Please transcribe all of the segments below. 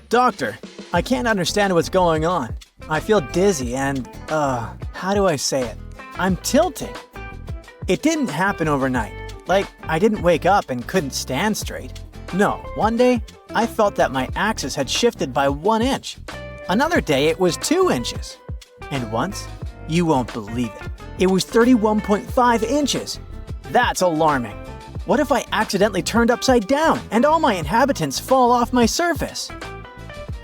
Doctor, I can't understand what's going on. I feel dizzy and, how do I say it? I'm tilting. It didn't happen overnight. Like, I didn't wake up and couldn't stand straight. No, one day, I felt that my axis had shifted by 1 inch. Another day, it was 2 inches. And once, you won't believe it, it was 31.5 inches. That's alarming. What if I accidentally turned upside down and all my inhabitants fall off my surface?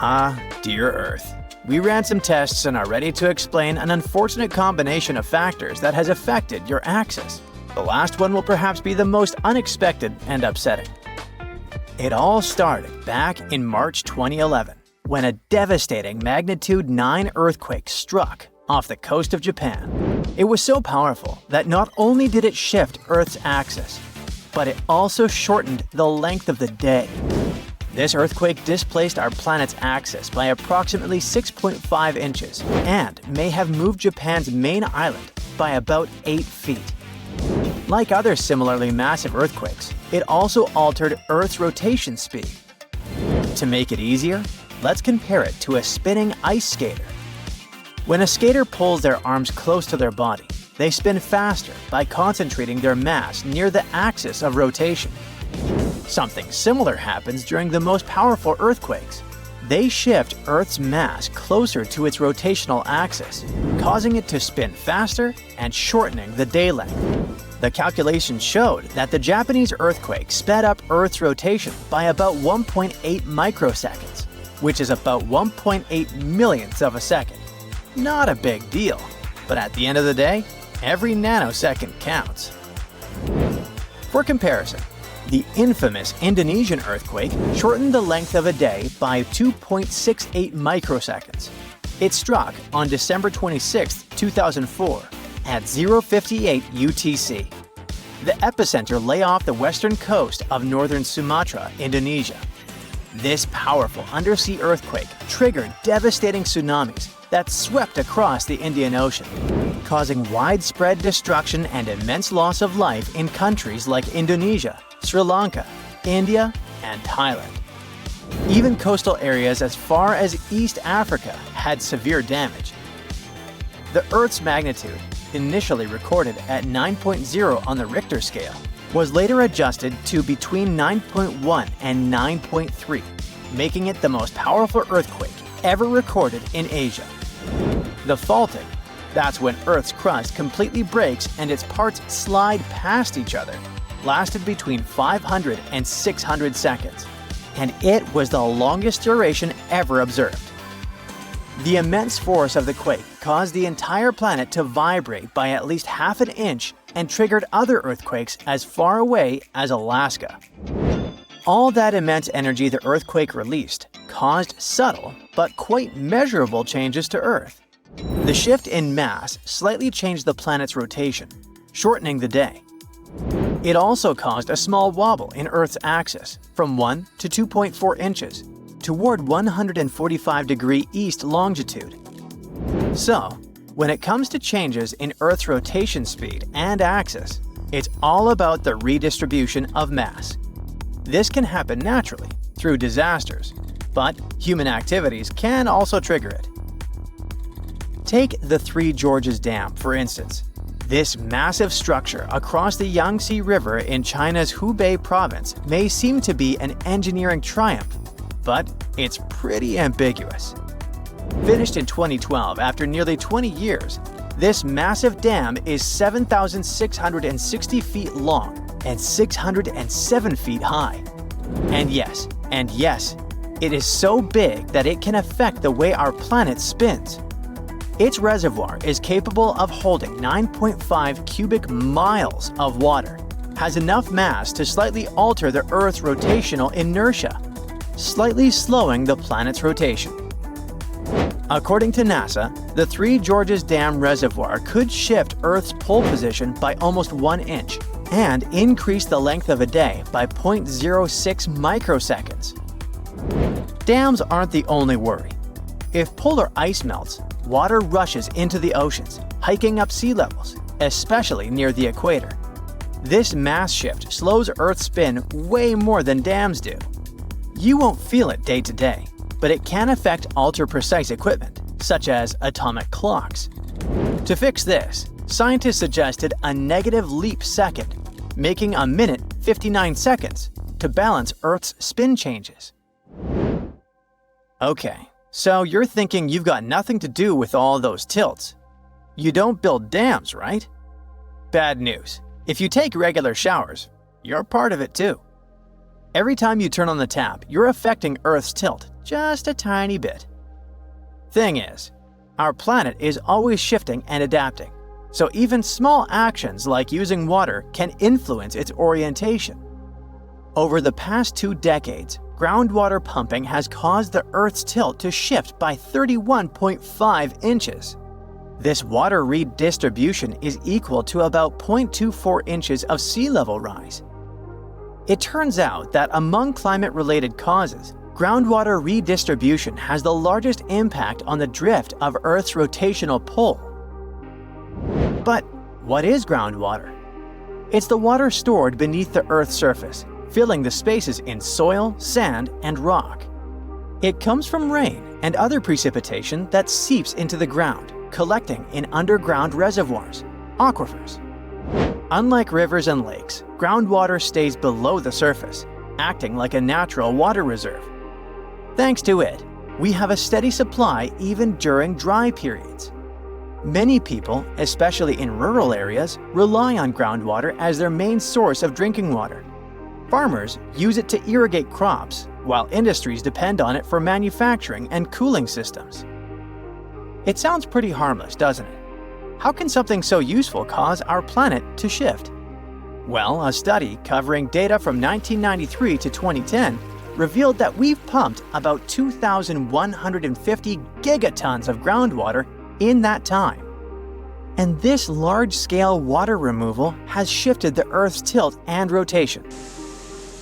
Ah, dear Earth. We ran some tests and are ready to explain an unfortunate combination of factors that has affected your axis. The last one will perhaps be the most unexpected and upsetting. It all started back in March 2011, when a devastating magnitude 9 earthquake struck off the coast of Japan. It was so powerful that not only did it shift Earth's axis, but it also shortened the length of the day. This earthquake displaced our planet's axis by approximately 6.5 inches and may have moved Japan's main island by about 8 feet. Like other similarly massive earthquakes, it also altered Earth's rotation speed. To make it easier, let's compare it to a spinning ice skater. When a skater pulls their arms close to their body, they spin faster by concentrating their mass near the axis of rotation. Something similar happens during the most powerful earthquakes. They shift Earth's mass closer to its rotational axis, causing it to spin faster and shortening the day length. The calculations showed that the Japanese earthquake sped up Earth's rotation by about 1.8 microseconds, which is about 1.8 millionths of a second. Not a big deal, but at the end of the day, every nanosecond counts. For comparison, the infamous Indonesian earthquake shortened the length of a day by 2.68 microseconds. It struck on December 26, 2004, at 0:58 UTC. The epicenter lay off the western coast of northern Sumatra, Indonesia. This powerful undersea earthquake triggered devastating tsunamis that swept across the Indian Ocean, causing widespread destruction and immense loss of life in countries like Indonesia, Sri Lanka, India, and Thailand. Even coastal areas as far as East Africa had severe damage. The Earth's magnitude, initially recorded at 9.0 on the Richter scale, was later adjusted to between 9.1 and 9.3, making it the most powerful earthquake ever recorded in Asia. The faulting, that's when Earth's crust completely breaks and its parts slide past each other, lasted between 500 and 600 seconds, and it was the longest duration ever observed. The immense force of the quake caused the entire planet to vibrate by at least half an inch and triggered other earthquakes as far away as Alaska. All that immense energy the earthquake released caused subtle but quite measurable changes to Earth. The shift in mass slightly changed the planet's rotation, shortening the day. It also caused a small wobble in Earth's axis from 1 to 2.4 inches toward 145° east longitude. So, when it comes to changes in Earth's rotation speed and axis, it's all about the redistribution of mass. This can happen naturally through disasters, but human activities can also trigger it. Take the Three Gorges Dam, for instance. This massive structure across the Yangtze River in China's Hubei province may seem to be an engineering triumph, but it's pretty ambiguous. Finished in 2012 after nearly 20 years, this massive dam is 7,660 feet long and 607 feet high. And yes, it is so big that it can affect the way our planet spins. Its reservoir is capable of holding 9.5 cubic miles of water, has enough mass to slightly alter the Earth's rotational inertia, slightly slowing the planet's rotation. According to NASA, the Three Gorges Dam reservoir could shift Earth's pole position by almost 1 inch and increase the length of a day by 0.06 microseconds. Dams aren't the only worry. If polar ice melts, water rushes into the oceans, hiking up sea levels, especially near the equator. This mass shift slows Earth's spin way more than dams do. You won't feel it day to day, but it can affect ultra-precise equipment, such as atomic clocks. To fix this, scientists suggested a negative leap second, making a minute 59 seconds, to balance Earth's spin changes. Okay, so you're thinking you've got nothing to do with all those tilts. You don't build dams, right? Bad news. If you take regular showers, you're part of it too. Every time you turn on the tap, you're affecting Earth's tilt just a tiny bit. Thing is, our planet is always shifting and adapting, so even small actions like using water can influence its orientation. Over the past 2 decades, groundwater pumping has caused the Earth's tilt to shift by 31.5 inches. This water redistribution is equal to about 0.24 inches of sea level rise. It turns out that among climate-related causes, groundwater redistribution has the largest impact on the drift of Earth's rotational pull. But what is groundwater? It's the water stored beneath the Earth's surface, filling the spaces in soil, sand, and rock. It comes from rain and other precipitation that seeps into the ground, collecting in underground reservoirs, aquifers. Unlike rivers and lakes, groundwater stays below the surface, acting like a natural water reserve. Thanks to it, we have a steady supply even during dry periods. Many people, especially in rural areas, rely on groundwater as their main source of drinking water. Farmers use it to irrigate crops, while industries depend on it for manufacturing and cooling systems. It sounds pretty harmless, doesn't it? How can something so useful cause our planet to shift? Well, a study covering data from 1993 to 2010 revealed that we've pumped about 2,150 gigatons of groundwater in that time. And this large-scale water removal has shifted the Earth's tilt and rotation.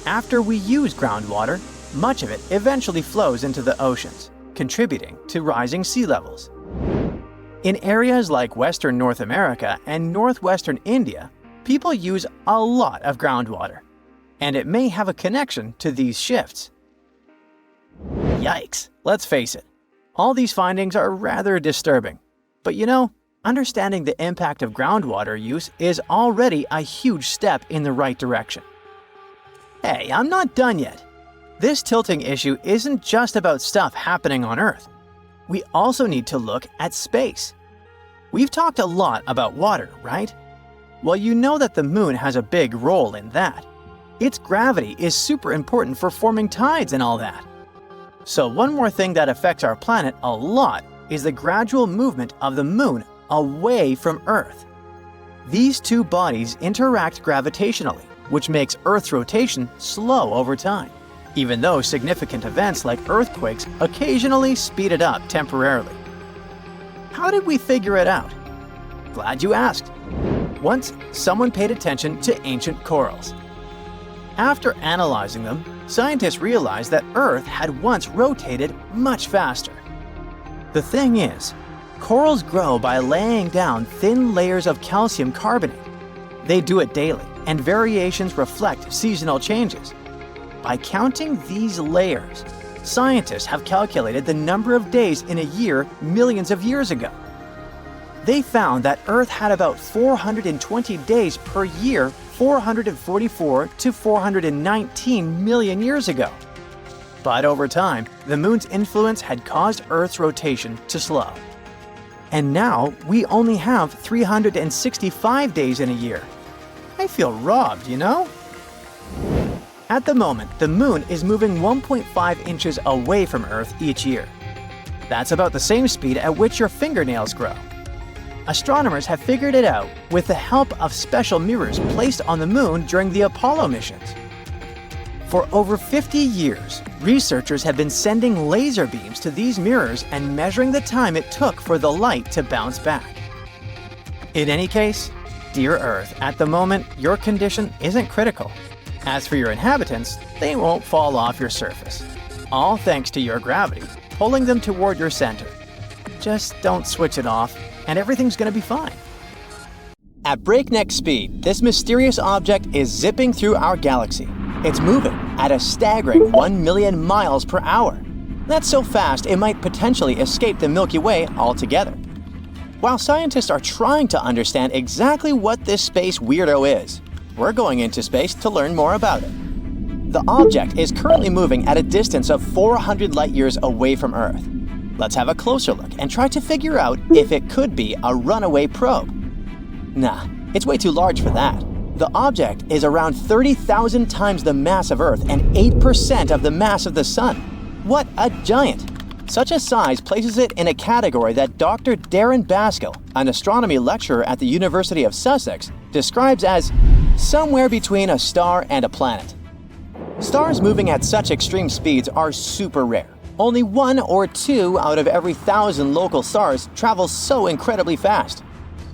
After we use groundwater, much of it eventually flows into the oceans, contributing to rising sea levels. In areas like Western North America and Northwestern India, people use a lot of groundwater, and it may have a connection to these shifts. Yikes, let's face it. All these findings are rather disturbing. But you know, understanding the impact of groundwater use is already a huge step in the right direction. Hey, I'm not done yet. This tilting issue isn't just about stuff happening on Earth. We also need to look at space. We've talked a lot about water, right? Well, you know that the moon has a big role in that. Its gravity is super important for forming tides and all that. So one more thing that affects our planet a lot is the gradual movement of the moon away from Earth. These two bodies interact gravitationally, which makes Earth's rotation slow over time, even though significant events like earthquakes occasionally speed it up temporarily. How did we figure it out? Glad you asked. Once, someone paid attention to ancient corals. After analyzing them, scientists realized that Earth had once rotated much faster. The thing is, corals grow by laying down thin layers of calcium carbonate. They do it daily, and variations reflect seasonal changes. By counting these layers, scientists have calculated the number of days in a year millions of years ago. They found that Earth had about 420 days per year 444 to 419 million years ago. But over time, the moon's influence had caused Earth's rotation to slow. And now we only have 365 days in a year. I feel robbed, you know? At the moment, the moon is moving 1.5 inches away from Earth each year. That's about the same speed at which your fingernails grow. Astronomers have figured it out with the help of special mirrors placed on the moon during the Apollo missions. For over 50 years, researchers have been sending laser beams to these mirrors and measuring the time it took for the light to bounce back. In any case, dear Earth, at the moment, your condition isn't critical. As for your inhabitants, they won't fall off your surface. All thanks to your gravity, pulling them toward your center. Just don't switch it off, and everything's gonna be fine. At breakneck speed, this mysterious object is zipping through our galaxy. It's moving at a staggering 1 million miles per hour. That's so fast it might potentially escape the Milky Way altogether. While scientists are trying to understand exactly what this space weirdo is, we're going into space to learn more about it. The object is currently moving at a distance of 400 light-years away from Earth. Let's have a closer look and try to figure out if it could be a runaway probe. Nah, it's way too large for that. The object is around 30,000 times the mass of Earth and 8% of the mass of the Sun. What a giant! Such a size places it in a category that Dr. Darren Baskill, an astronomy lecturer at the University of Sussex, describes as somewhere between a star and a planet. Stars moving at such extreme speeds are super rare. Only 1 or 2 out of every 1,000 local stars travel so incredibly fast.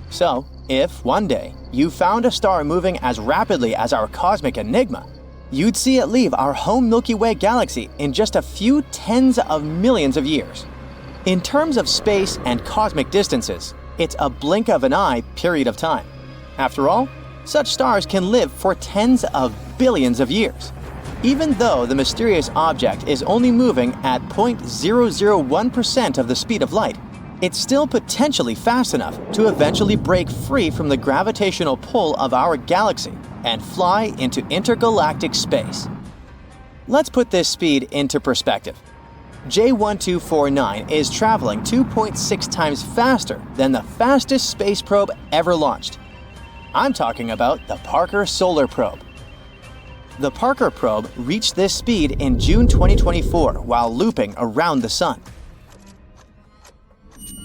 So, if one day you found a star moving as rapidly as our cosmic enigma, you'd see it leave our home Milky Way galaxy in just a few tens of millions of years. In terms of space and cosmic distances, it's a blink of an eye period of time. After all, such stars can live for tens of billions of years. Even though the mysterious object is only moving at 0.001% of the speed of light, it's still potentially fast enough to eventually break free from the gravitational pull of our galaxy and fly into intergalactic space. Let's put this speed into perspective. J1249 is traveling 2.6 times faster than the fastest space probe ever launched. I'm talking about the Parker Solar Probe. The Parker probe reached this speed in June 2024 while looping around the Sun.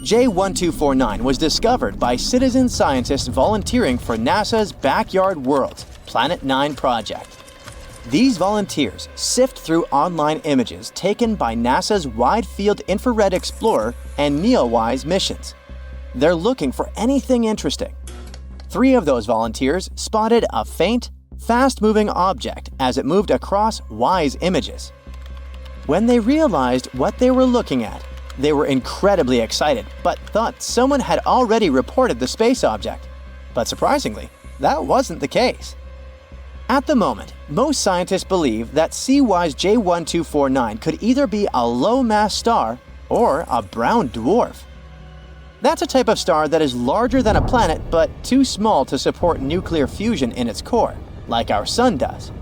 J1249 was discovered by citizen scientists volunteering for NASA's Backyard Worlds Planet 9 project. These volunteers sift through online images taken by NASA's Wide Field Infrared Explorer and NEOWISE missions. They're looking for anything interesting. 3 of those volunteers spotted a faint, fast-moving object as it moved across WISE images. When they realized what they were looking at, they were incredibly excited, but thought someone had already reported the space object. But surprisingly, that wasn't the case. At the moment, most scientists believe that CWISE J1249 could either be a low-mass star or a brown dwarf. That's a type of star that is larger than a planet but too small to support nuclear fusion in its core, like our Sun does.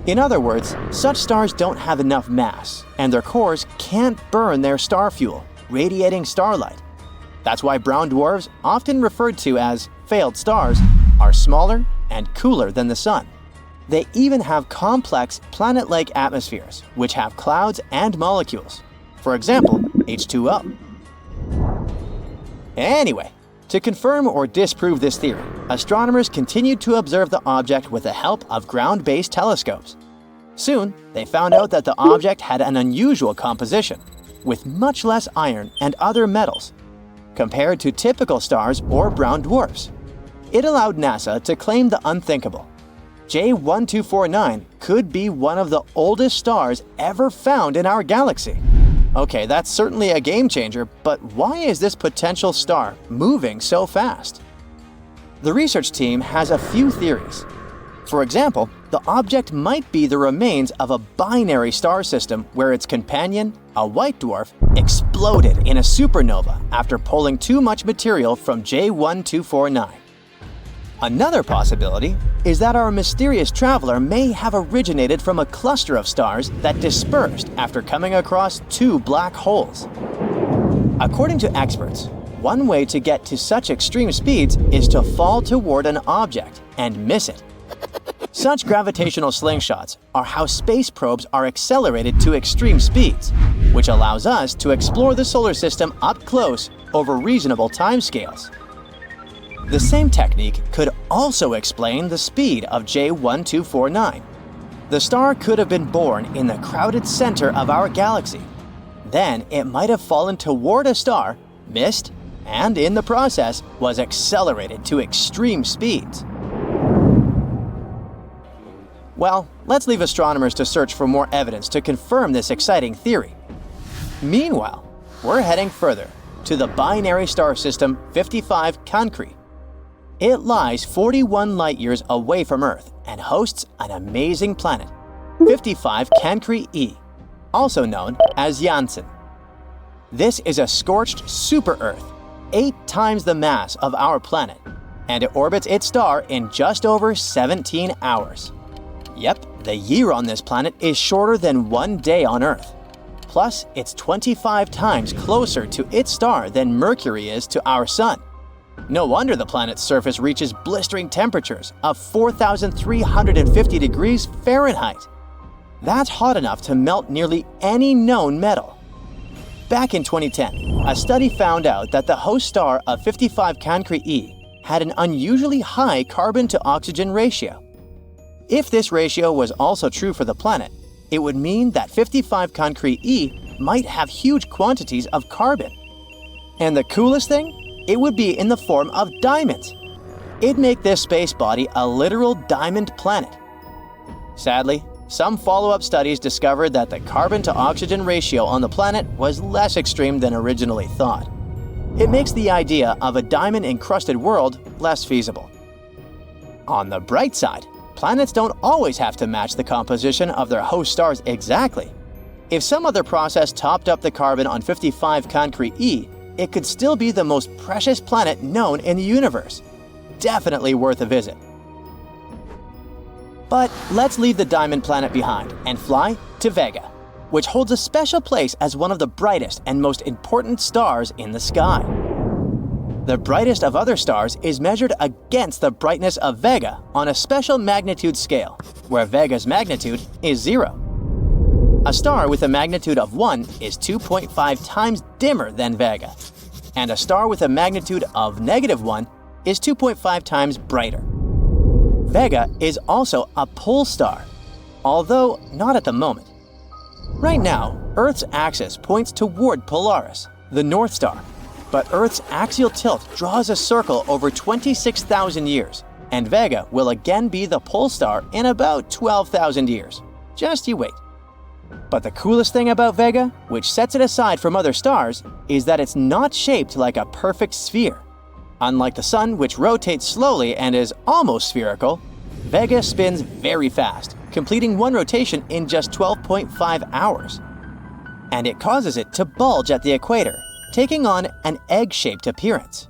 In other words, such stars don't have enough mass, and their cores can't burn their star fuel, radiating starlight. That's why brown dwarfs, often referred to as failed stars, are smaller and cooler than the Sun. They even have complex planet-like atmospheres, which have clouds and molecules. For example, H2O. Anyway, to confirm or disprove this theory, astronomers continued to observe the object with the help of ground-based telescopes. Soon, they found out that the object had an unusual composition, with much less iron and other metals, compared to typical stars or brown dwarfs. It allowed NASA to claim the unthinkable. J1249 could be one of the oldest stars ever found in our galaxy. Okay, that's certainly a game changer, but why is this potential star moving so fast? The research team has a few theories. For example, the object might be the remains of a binary star system where its companion, a white dwarf, exploded in a supernova after pulling too much material from J1249. Another possibility is that our mysterious traveler may have originated from a cluster of stars that dispersed after coming across 2 black holes. According to experts, one way to get to such extreme speeds is to fall toward an object and miss it. Such gravitational slingshots are how space probes are accelerated to extreme speeds, which allows us to explore the solar system up close over reasonable timescales. The same technique could also explain the speed of J1249. The star could have been born in the crowded center of our galaxy. Then it might have fallen toward a star, missed, and in the process was accelerated to extreme speeds. Well, let's leave astronomers to search for more evidence to confirm this exciting theory. Meanwhile, we're heading further to the binary star system 55 Cancri. It lies 41 light-years away from Earth and hosts an amazing planet, 55 Cancri e. also known as Janssen. This is a scorched super-Earth, 8 times the mass of our planet, and it orbits its star in just over 17 hours. Yep, the year on this planet is shorter than 1 day on Earth. Plus, it's 25 times closer to its star than Mercury is to our Sun. No wonder the planet's surface reaches blistering temperatures of 4,350 degrees Fahrenheit. That's hot enough to melt nearly any known metal. Back in 2010, a study found out that the host star of 55 Cancri e had an unusually high carbon-to-oxygen ratio. If this ratio was also true for the planet, it would mean that 55 Cancri e might have huge quantities of carbon. And the coolest thing? It would be in the form of diamonds. It'd make this space body a literal diamond planet. Sadly, some follow-up studies discovered that the carbon-to-oxygen ratio on the planet was less extreme than originally thought. It makes the idea of a diamond-encrusted world less feasible. On the bright side, planets don't always have to match the composition of their host stars exactly. If some other process topped up the carbon on 55 Cancri e, it could still be the most precious planet known in the universe. Definitely worth a visit. But let's leave the diamond planet behind and fly to Vega, which holds a special place as one of the brightest and most important stars in the sky. The brightest of other stars is measured against the brightness of Vega on a special magnitude scale, where Vega's magnitude is 0. A star with a magnitude of 1 is 2.5 times dimmer than Vega, and a star with a magnitude of -1 is 2.5 times brighter. Vega is also a pole star, although not at the moment. Right now, Earth's axis points toward Polaris, the North Star, but Earth's axial tilt draws a circle over 26,000 years, and Vega will again be the pole star in about 12,000 years. Just you wait. But the coolest thing about Vega, which sets it aside from other stars, is that it's not shaped like a perfect sphere. Unlike the Sun, which rotates slowly and is almost spherical, Vega spins very fast, completing one rotation in just 12.5 hours. And it causes it to bulge at the equator, taking on an egg-shaped appearance.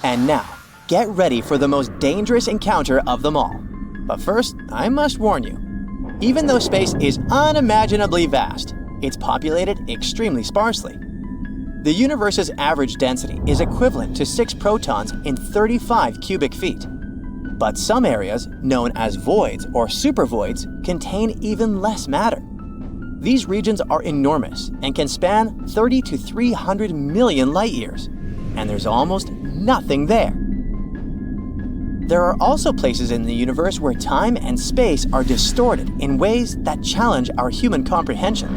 And now, get ready for the most dangerous encounter of them all. But first, I must warn you. Even though space is unimaginably vast, it's populated extremely sparsely. The universe's average density is equivalent to 6 protons in 35 cubic feet. But some areas, known as voids or supervoids, contain even less matter. These regions are enormous and can span 30 to 300 million light-years, and there's almost nothing there. There are also places in the universe where time and space are distorted in ways that challenge our human comprehension,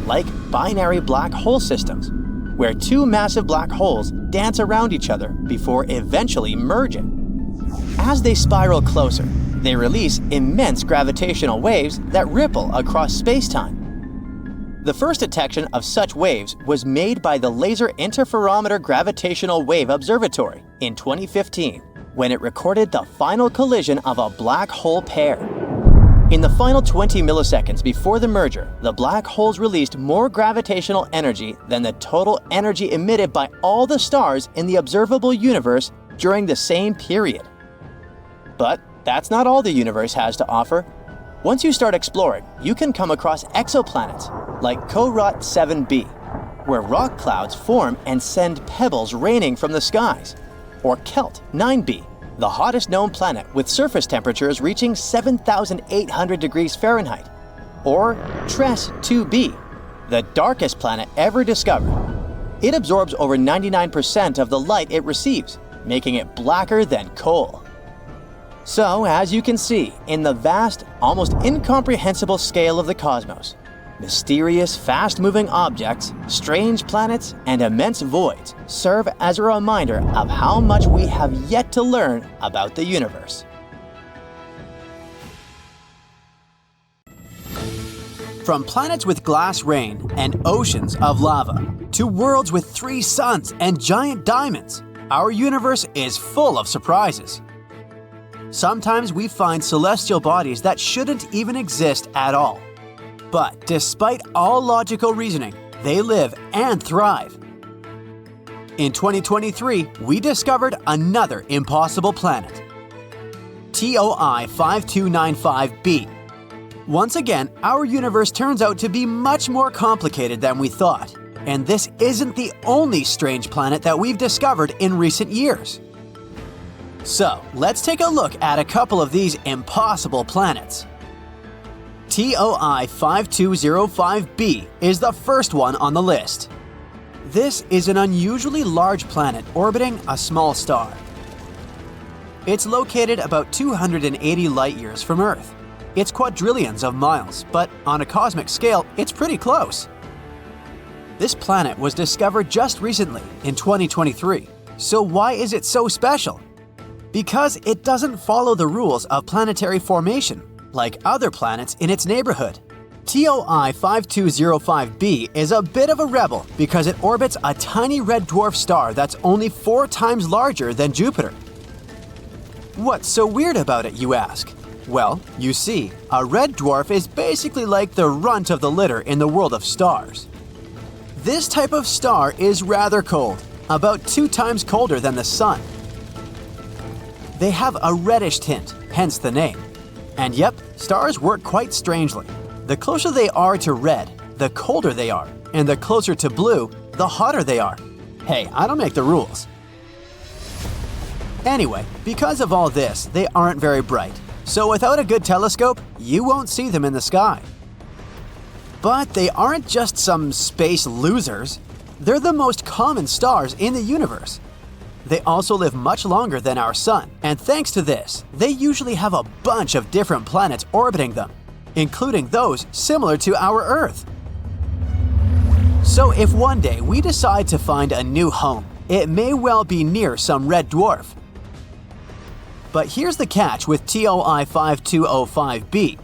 like binary black hole systems, where 2 massive black holes dance around each other before eventually merging. As they spiral closer, they release immense gravitational waves that ripple across space-time. The first detection of such waves was made by the Laser Interferometer Gravitational Wave Observatory in 2015, when it recorded the final collision of a black hole pair. In the final 20 milliseconds before the merger, the black holes released more gravitational energy than the total energy emitted by all the stars in the observable universe during the same period. But that's not all the universe has to offer. Once you start exploring, you can come across exoplanets like Corot 7b, where rock clouds form and send pebbles raining from the skies, or Kelt 9b, the hottest known planet with surface temperatures reaching 7,800 degrees Fahrenheit, or Tres 2b, the darkest planet ever discovered. It absorbs over 99% of the light it receives, making it blacker than coal. So, as you can see, in the vast, almost incomprehensible scale of the cosmos, mysterious, fast-moving objects, strange planets, and immense voids serve as a reminder of how much we have yet to learn about the universe. From planets with glass rain and oceans of lava, to worlds with 3 suns and giant diamonds, our universe is full of surprises. Sometimes we find celestial bodies that shouldn't even exist at all. But despite all logical reasoning, they live and thrive. In 2023, we discovered another impossible planet, TOI 5295b. Once again, our universe turns out to be much more complicated than we thought, and this isn't the only strange planet that we've discovered in recent years. So, let's take a look at a couple of these impossible planets. TOI 5205b is the first one on the list. This is an unusually large planet orbiting a small star. It's located about 280 light-years from Earth. It's quadrillions of miles, but on a cosmic scale, it's pretty close. This planet was discovered just recently, in 2023. So why is it so special? Because it doesn't follow the rules of planetary formation, like other planets in its neighborhood. TOI 5205b is a bit of a rebel because it orbits a tiny red dwarf star that's only 4 times larger than Jupiter. What's so weird about it, you ask? Well, you see, a red dwarf is basically like the runt of the litter in the world of stars. This type of star is rather cold, about 2 times colder than the Sun. They have a reddish tint, hence the name. And yep, stars work quite strangely. The closer they are to red, the colder they are, and the closer to blue, the hotter they are. Hey, I don't make the rules. Anyway, because of all this, they aren't very bright. So without a good telescope, you won't see them in the sky. But they aren't just some space losers. They're the most common stars in the universe. They also live much longer than our Sun, and thanks to this, they usually have a bunch of different planets orbiting them, including those similar to our Earth. So if one day we decide to find a new home, it may well be near some red dwarf. But here's the catch with TOI 5205b.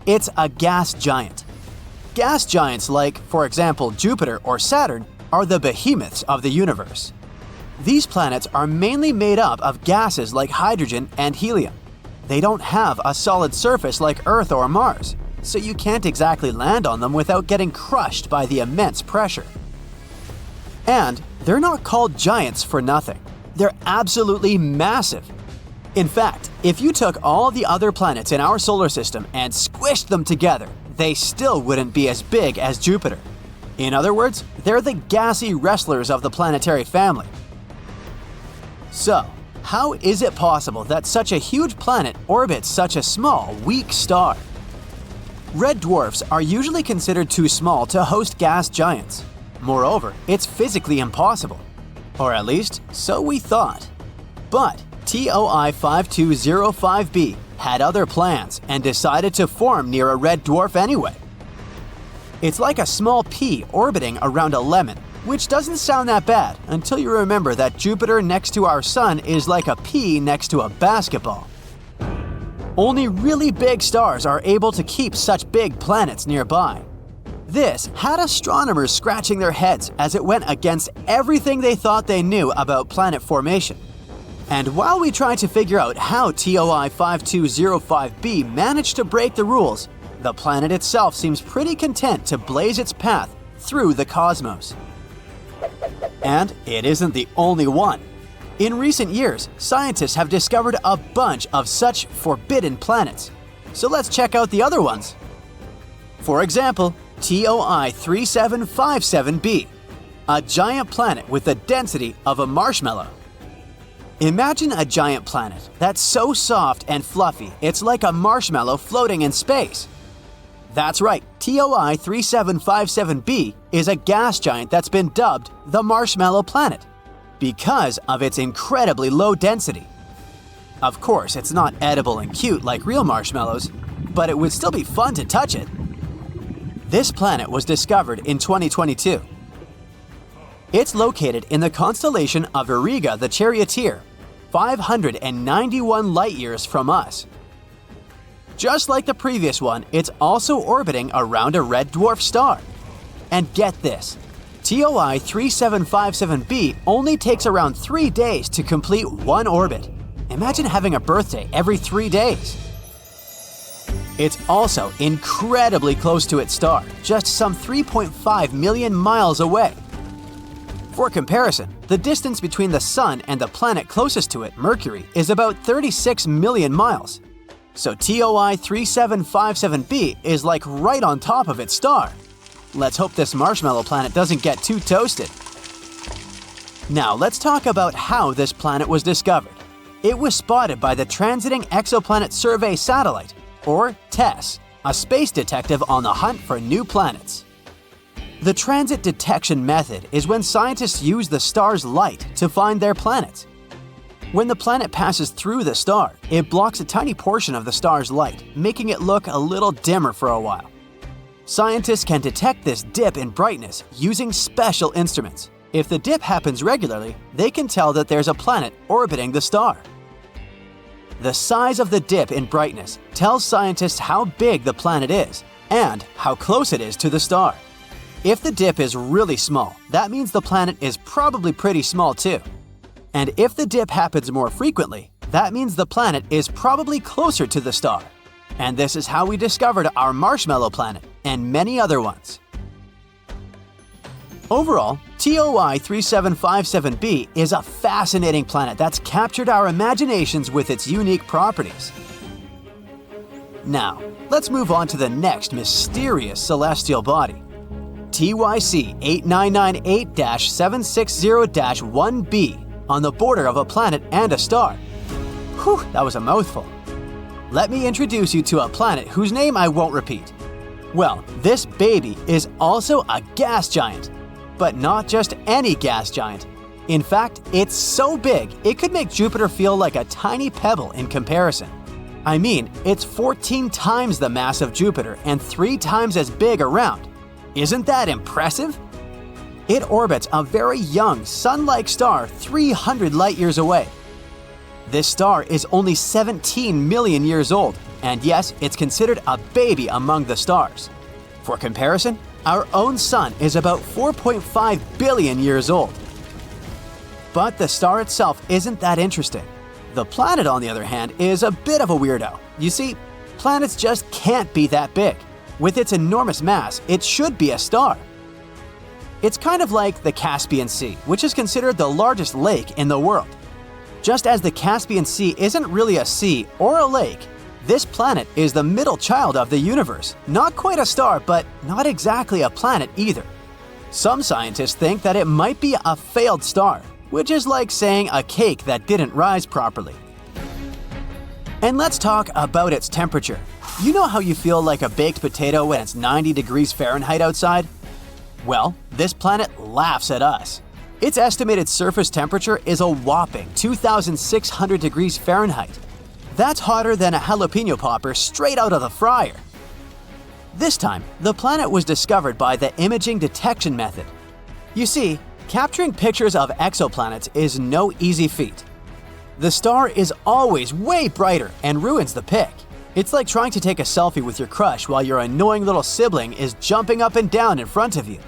It's a gas giant. Gas giants like, for example, Jupiter or Saturn, are the behemoths of the universe. These planets are mainly made up of gases like hydrogen and helium. They don't have a solid surface like Earth or Mars, so you can't exactly land on them without getting crushed by the immense pressure. And they're not called giants for nothing. They're absolutely massive. In fact, if you took all the other planets in our solar system and squished them together, they still wouldn't be as big as Jupiter. In other words, they're the gassy wrestlers of the planetary family. So, how is it possible that such a huge planet orbits such a small, weak star? Red dwarfs are usually considered too small to host gas giants. Moreover, it's physically impossible. Or at least, so we thought. But TOI 5205b had other plans and decided to form near a red dwarf anyway. It's like a small pea orbiting around a lemon, which doesn't sound that bad until you remember that Jupiter next to our Sun is like a pea next to a basketball. Only really big stars are able to keep such big planets nearby. This had astronomers scratching their heads as it went against everything they thought they knew about planet formation. And while we try to figure out how TOI 5205b managed to break the rules, the planet itself seems pretty content to blaze its path through the cosmos. And it isn't the only one. In recent years, scientists have discovered a bunch of such forbidden planets. So let's check out the other ones. For example, TOI 3757b, a giant planet with the density of a marshmallow. Imagine a giant planet that's so soft and fluffy it's like a marshmallow floating in space. That's right, TOI 3757b is a gas giant that's been dubbed the Marshmallow Planet because of its incredibly low density. Of course, it's not edible and cute like real marshmallows, but it would still be fun to touch it. This planet was discovered in 2022. It's located in the constellation of Auriga the Charioteer, 591 light-years from us. Just like the previous one, it's also orbiting around a red dwarf star. And get this, TOI 3757b only takes around 3 days to complete one orbit. Imagine having a birthday every 3 days. It's also incredibly close to its star, just some 3.5 million miles away. For comparison, the distance between the Sun and the planet closest to it, Mercury, is about 36 million miles. So TOI 3757b is like right on top of its star. Let's hope this marshmallow planet doesn't get too toasted. Now let's talk about how this planet was discovered. It was spotted by the Transiting Exoplanet Survey Satellite, or TESS, a space detective on the hunt for new planets. The transit detection method is when scientists use the star's light to find their planets. When the planet passes through the star, it blocks a tiny portion of the star's light, making it look a little dimmer for a while. Scientists can detect this dip in brightness using special instruments. If the dip happens regularly, they can tell that there's a planet orbiting the star. The size of the dip in brightness tells scientists how big the planet is and how close it is to the star. If the dip is really small, that means the planet is probably pretty small too. And if the dip happens more frequently, that means the planet is probably closer to the star. And this is how we discovered our marshmallow planet and many other ones. Overall, TOI 3757b is a fascinating planet that's captured our imaginations with its unique properties. Now, let's move on to the next mysterious celestial body. TYC 8998-760-1b on the border of a planet and a star. Whew, that was a mouthful. Let me introduce you to a planet whose name I won't repeat. Well, this baby is also a gas giant. But not just any gas giant. In fact, it's so big, it could make Jupiter feel like a tiny pebble in comparison. I mean, it's 14 times the mass of Jupiter and 3 times as big around. Isn't that impressive? It orbits a very young, sun-like star 300 light-years away. This star is only 17 million years old, and yes, it's considered a baby among the stars. For comparison, our own Sun is about 4.5 billion years old. But the star itself isn't that interesting. The planet, on the other hand, is a bit of a weirdo. You see, planets just can't be that big. With its enormous mass, it should be a star. It's kind of like the Caspian Sea, which is considered the largest lake in the world. Just as the Caspian Sea isn't really a sea or a lake, this planet is the middle child of the universe. Not quite a star, but not exactly a planet either. Some scientists think that it might be a failed star, which is like saying a cake that didn't rise properly. And let's talk about its temperature. You know how you feel like a baked potato when it's 90 degrees Fahrenheit outside? Well, this planet laughs at us. Its estimated surface temperature is a whopping 2,600 degrees Fahrenheit. That's hotter than a jalapeno popper straight out of the fryer. This time, the planet was discovered by the imaging detection method. You see, capturing pictures of exoplanets is no easy feat. The star is always way brighter and ruins the pic. It's like trying to take a selfie with your crush while your annoying little sibling is jumping up and down in front of you.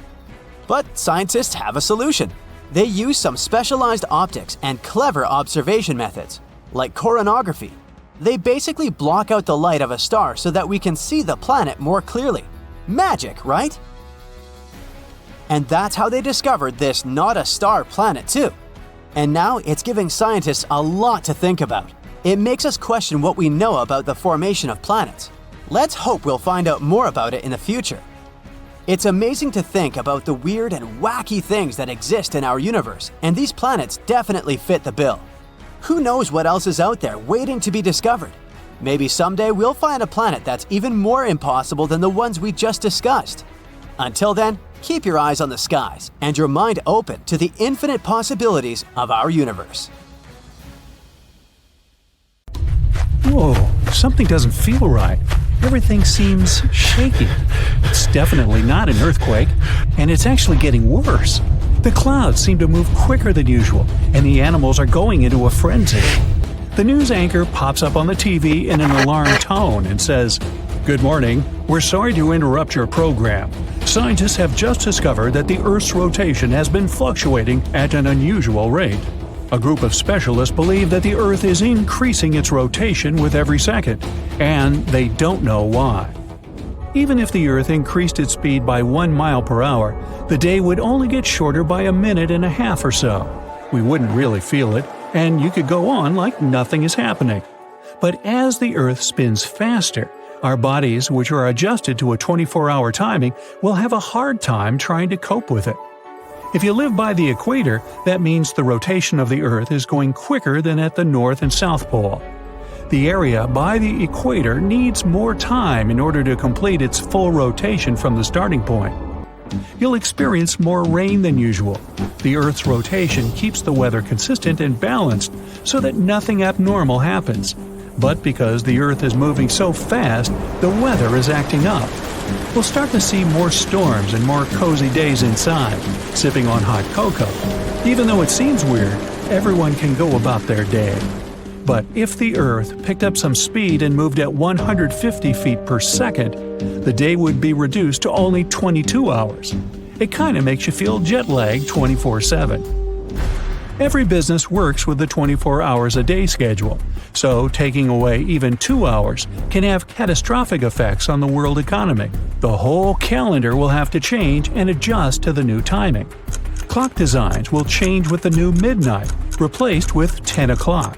But scientists have a solution. They use some specialized optics and clever observation methods, like coronography. They basically block out the light of a star so that we can see the planet more clearly. Magic, right? And that's how they discovered this not-a-star planet too. And now it's giving scientists a lot to think about. It makes us question what we know about the formation of planets. Let's hope we'll find out more about it in the future. It's amazing to think about the weird and wacky things that exist in our universe, and these planets definitely fit the bill. Who knows what else is out there waiting to be discovered? Maybe someday we'll find a planet that's even more impossible than the ones we just discussed. Until then, keep your eyes on the skies and your mind open to the infinite possibilities of our universe. Whoa, something doesn't feel right. Everything seems shaky. It's definitely not an earthquake, and it's actually getting worse. The clouds seem to move quicker than usual, and the animals are going into a frenzy. The news anchor pops up on the TV in an alarmed tone and says, "Good morning. We're sorry to interrupt your program. Scientists have just discovered that the Earth's rotation has been fluctuating at an unusual rate. A group of specialists believe that the Earth is increasing its rotation with every second, and they don't know why. Even if the Earth increased its speed by 1 mile per hour, the day would only get shorter by a minute and a half or so. We wouldn't really feel it, and you could go on like nothing is happening. But as the Earth spins faster, our bodies, which are adjusted to a 24-hour timing, will have a hard time trying to cope with it. If you live by the equator, that means the rotation of the Earth is going quicker than at the North and South Pole. The area by the equator needs more time in order to complete its full rotation from the starting point. You'll experience more rain than usual. The Earth's rotation keeps the weather consistent and balanced so that nothing abnormal happens. But because the Earth is moving so fast, the weather is acting up. We'll start to see more storms and more cozy days inside, sipping on hot cocoa. Even though it seems weird, everyone can go about their day. But if the Earth picked up some speed and moved at 150 feet per second, the day would be reduced to only 22 hours. It kind of makes you feel jet-lagged 24/7. Every business works with the 24 hours a day schedule, so taking away even 2 hours can have catastrophic effects on the world economy. The whole calendar will have to change and adjust to the new timing. Clock designs will change with the new midnight, replaced with 10 o'clock.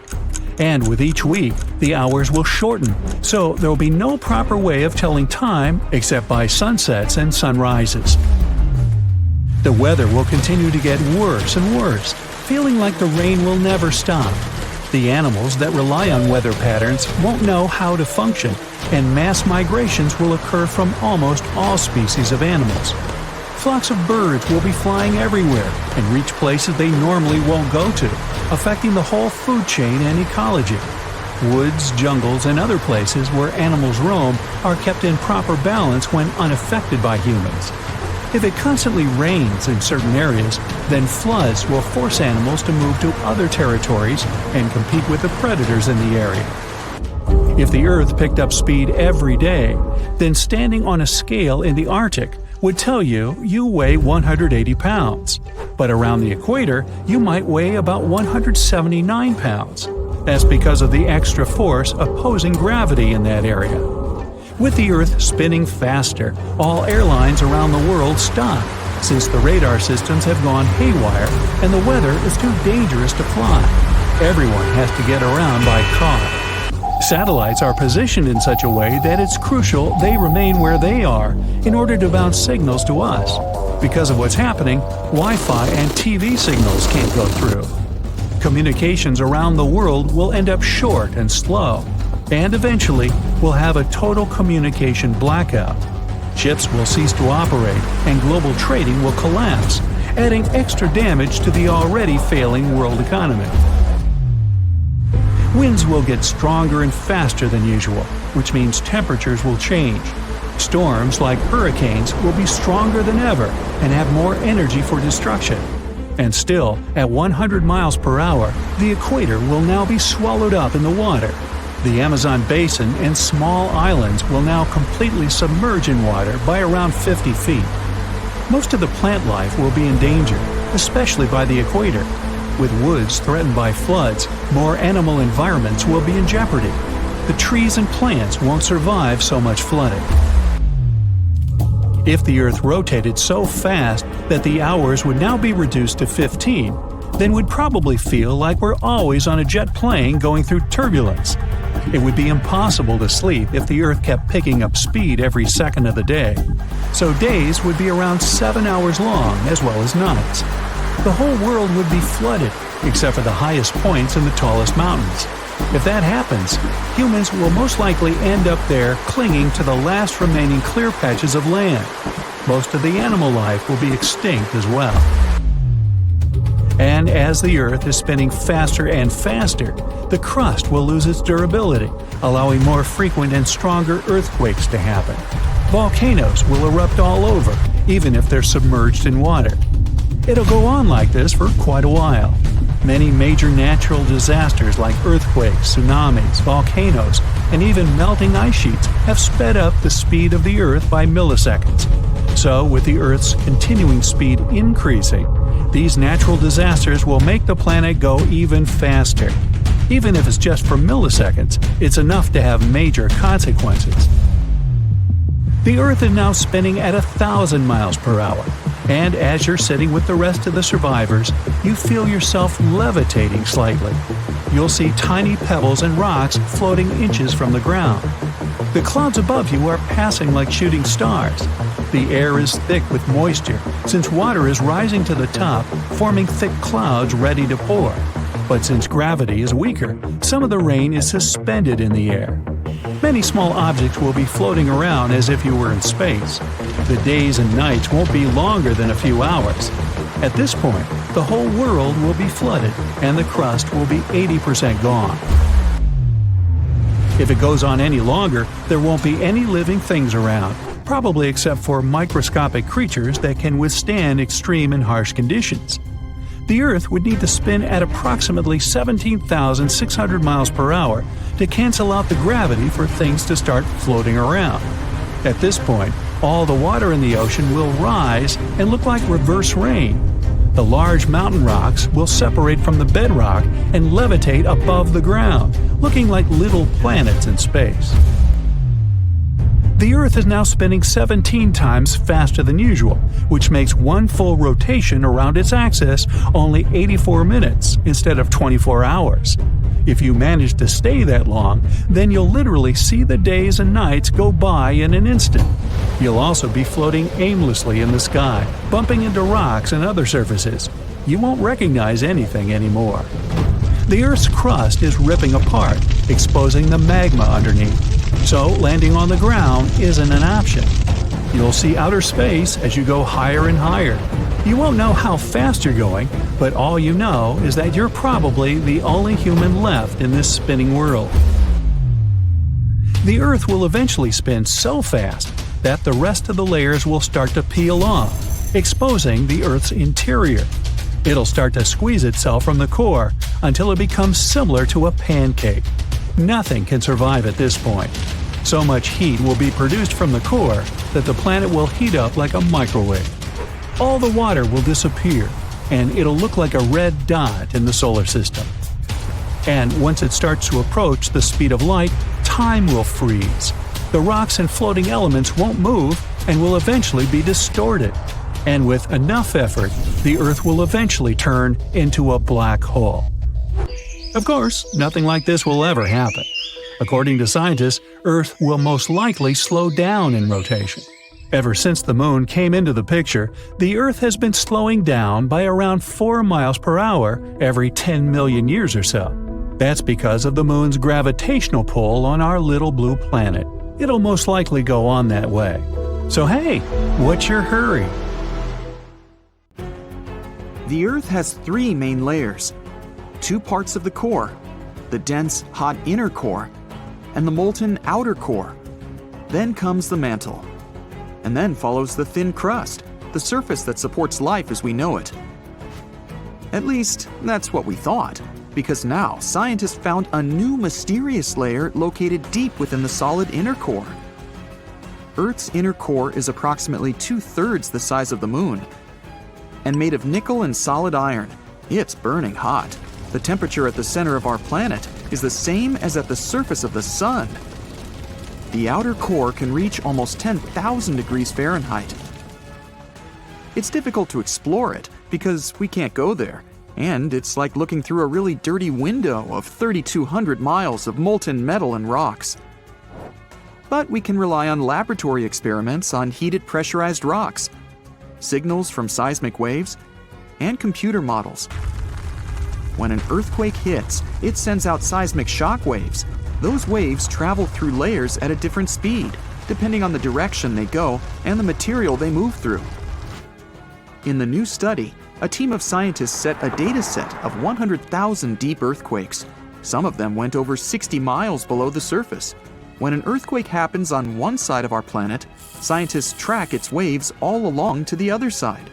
And with each week, the hours will shorten, so there will be no proper way of telling time except by sunsets and sunrises. The weather will continue to get worse and worse, feeling like the rain will never stop. The animals that rely on weather patterns won't know how to function, and mass migrations will occur from almost all species of animals. Flocks of birds will be flying everywhere and reach places they normally won't go to, affecting the whole food chain and ecology. Woods, jungles, and other places where animals roam are kept in proper balance when unaffected by humans. If it constantly rains in certain areas, then floods will force animals to move to other territories and compete with the predators in the area. If the Earth picked up speed every day, then standing on a scale in the Arctic would tell you weigh 180 pounds. But around the equator, you might weigh about 179 pounds. That's because of the extra force opposing gravity in that area. With the Earth spinning faster, all airlines around the world stop, since the radar systems have gone haywire and the weather is too dangerous to fly. Everyone has to get around by car. Satellites are positioned in such a way that it's crucial they remain where they are in order to bounce signals to us. Because of what's happening, Wi-Fi and TV signals can't go through. Communications around the world will end up short and slow, and eventually we'll have a total communication blackout. Ships will cease to operate, and global trading will collapse, adding extra damage to the already failing world economy. Winds will get stronger and faster than usual, which means temperatures will change. Storms like hurricanes will be stronger than ever and have more energy for destruction. And still, at 100 miles per hour, the equator will now be swallowed up in the water. The Amazon basin and small islands will now completely submerge in water by around 50 feet. Most of the plant life will be in danger, especially by the equator. With woods threatened by floods, more animal environments will be in jeopardy. The trees and plants won't survive so much flooding. If the Earth rotated so fast that the hours would now be reduced to 15, then we'd probably feel like we're always on a jet plane going through turbulence. It would be impossible to sleep if the Earth kept picking up speed every second of the day. So days would be around 7 hours long as well as nights. The whole world would be flooded, except for the highest points and the tallest mountains. If that happens, humans will most likely end up there clinging to the last remaining clear patches of land. Most of the animal life will be extinct as well. And as the Earth is spinning faster and faster, the crust will lose its durability, allowing more frequent and stronger earthquakes to happen. Volcanoes will erupt all over, even if they're submerged in water. It'll go on like this for quite a while. Many major natural disasters like earthquakes, tsunamis, volcanoes, and even melting ice sheets have sped up the speed of the Earth by milliseconds. So, with the Earth's continuing speed increasing, these natural disasters will make the planet go even faster. Even if it's just for milliseconds, it's enough to have major consequences. The Earth is now spinning at 1,000 miles per hour, and as you're sitting with the rest of the survivors, you feel yourself levitating slightly. You'll see tiny pebbles and rocks floating inches from the ground. The clouds above you are passing like shooting stars. The air is thick with moisture, since water is rising to the top, forming thick clouds ready to pour. But since gravity is weaker, some of the rain is suspended in the air. Many small objects will be floating around as if you were in space. The days and nights won't be longer than a few hours. At this point, the whole world will be flooded, and the crust will be 80% gone. If it goes on any longer, there won't be any living things around, probably except for microscopic creatures that can withstand extreme and harsh conditions. The Earth would need to spin at approximately 17,600 miles per hour to cancel out the gravity for things to start floating around. At this point, all the water in the ocean will rise and look like reverse rain. The large mountain rocks will separate from the bedrock and levitate above the ground, looking like little planets in space. The Earth is now spinning 17 times faster than usual, which makes one full rotation around its axis only 84 minutes instead of 24 hours. If you manage to stay that long, then you'll literally see the days and nights go by in an instant. You'll also be floating aimlessly in the sky, bumping into rocks and other surfaces. You won't recognize anything anymore. The Earth's crust is ripping apart, exposing the magma underneath. So landing on the ground isn't an option. You'll see outer space as you go higher and higher. You won't know how fast you're going, but all you know is that you're probably the only human left in this spinning world. The Earth will eventually spin so fast that the rest of the layers will start to peel off, exposing the Earth's interior. It'll start to squeeze itself from the core until it becomes similar to a pancake. Nothing can survive at this point. So much heat will be produced from the core that the planet will heat up like a microwave. All the water will disappear, and it'll look like a red dot in the solar system. And once it starts to approach the speed of light, time will freeze. The rocks and floating elements won't move and will eventually be distorted. And with enough effort, the Earth will eventually turn into a black hole. Of course, nothing like this will ever happen. According to scientists, Earth will most likely slow down in rotation. Ever since the Moon came into the picture, the Earth has been slowing down by around 4 miles per hour every 10 million years or so. That's because of the Moon's gravitational pull on our little blue planet. It'll most likely go on that way. So hey, what's your hurry? The Earth has 3 main layers. 2 parts of the core, the dense, hot inner core, and the molten outer core. Then comes the mantle. And then follows the thin crust, the surface that supports life as we know it. At least, that's what we thought, because now scientists found a new mysterious layer located deep within the solid inner core. Earth's inner core is approximately 2/3 the size of the Moon, and made of nickel and solid iron. It's burning hot. The temperature at the center of our planet is the same as at the surface of the Sun. The outer core can reach almost 10,000 degrees Fahrenheit. It's difficult to explore it because we can't go there, and it's like looking through a really dirty window of 3,200 miles of molten metal and rocks. But we can rely on laboratory experiments on heated pressurized rocks, signals from seismic waves, and computer models. When an earthquake hits, it sends out seismic shock waves. Those waves travel through layers at a different speed, depending on the direction they go and the material they move through. In the new study, a team of scientists set a data set of 100,000 deep earthquakes. Some of them went over 60 miles below the surface. When an earthquake happens on one side of our planet, scientists track its waves all along to the other side.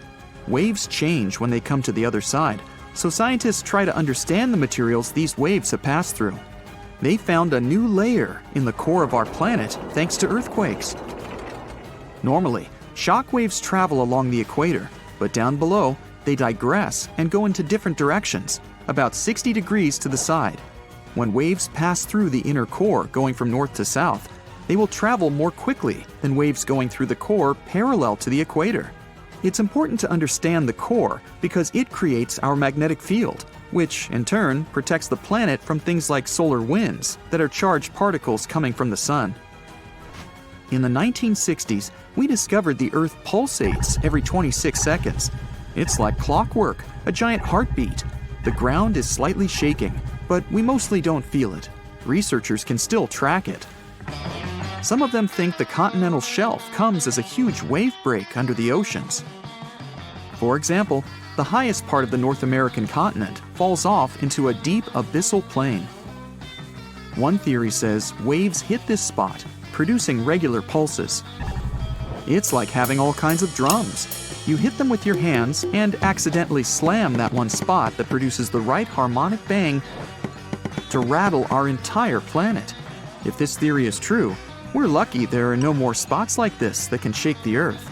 Waves change when they come to the other side, so scientists try to understand the materials these waves have passed through. They found a new layer in the core of our planet thanks to earthquakes. Normally, Shock waves travel along the equator, but down below, they digress and go into different directions, about 60 degrees to the side. When waves pass through the inner core going from north to south, they will travel more quickly than waves going through the core parallel to the equator. It's important to understand the core because it creates our magnetic field, which in turn protects the planet from things like solar winds that are charged particles coming from the sun. In the 1960s, we discovered the Earth pulsates every 26 seconds. It's like clockwork, a giant heartbeat. The ground is slightly shaking, but we mostly don't feel it. Researchers can still track it. Some of them think the continental shelf comes as a huge wave break under the oceans. For example, the highest part of the North American continent falls off into a deep abyssal plain. One theory says waves hit this spot, producing regular pulses. It's like having all kinds of drums. You hit them with your hands and accidentally slam that one spot that produces the right harmonic bang to rattle our entire planet. If this theory is true, we're lucky there are no more spots like this that can shake the Earth.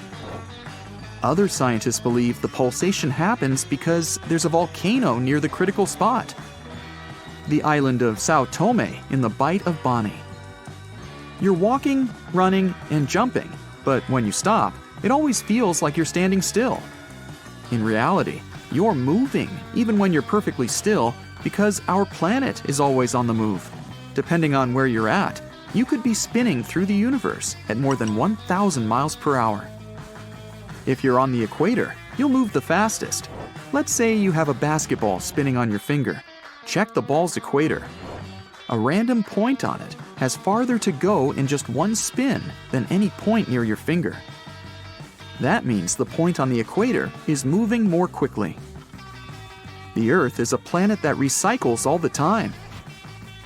Other scientists believe the pulsation happens because there's a volcano near the critical spot, the island of Sao Tome in the Bight of Boni. You're walking, running, and jumping, but when you stop, it always feels like you're standing still. In reality, you're moving even when you're perfectly still because our planet is always on the move. Depending on where you're at, you could be spinning through the universe at more than 1,000 miles per hour. If you're on the equator, you'll move the fastest. Let's say you have a basketball spinning on your finger. Check the ball's equator. A random point on it has farther to go in just one spin than any point near your finger. That means the point on the equator is moving more quickly. The Earth is a planet that recycles all the time.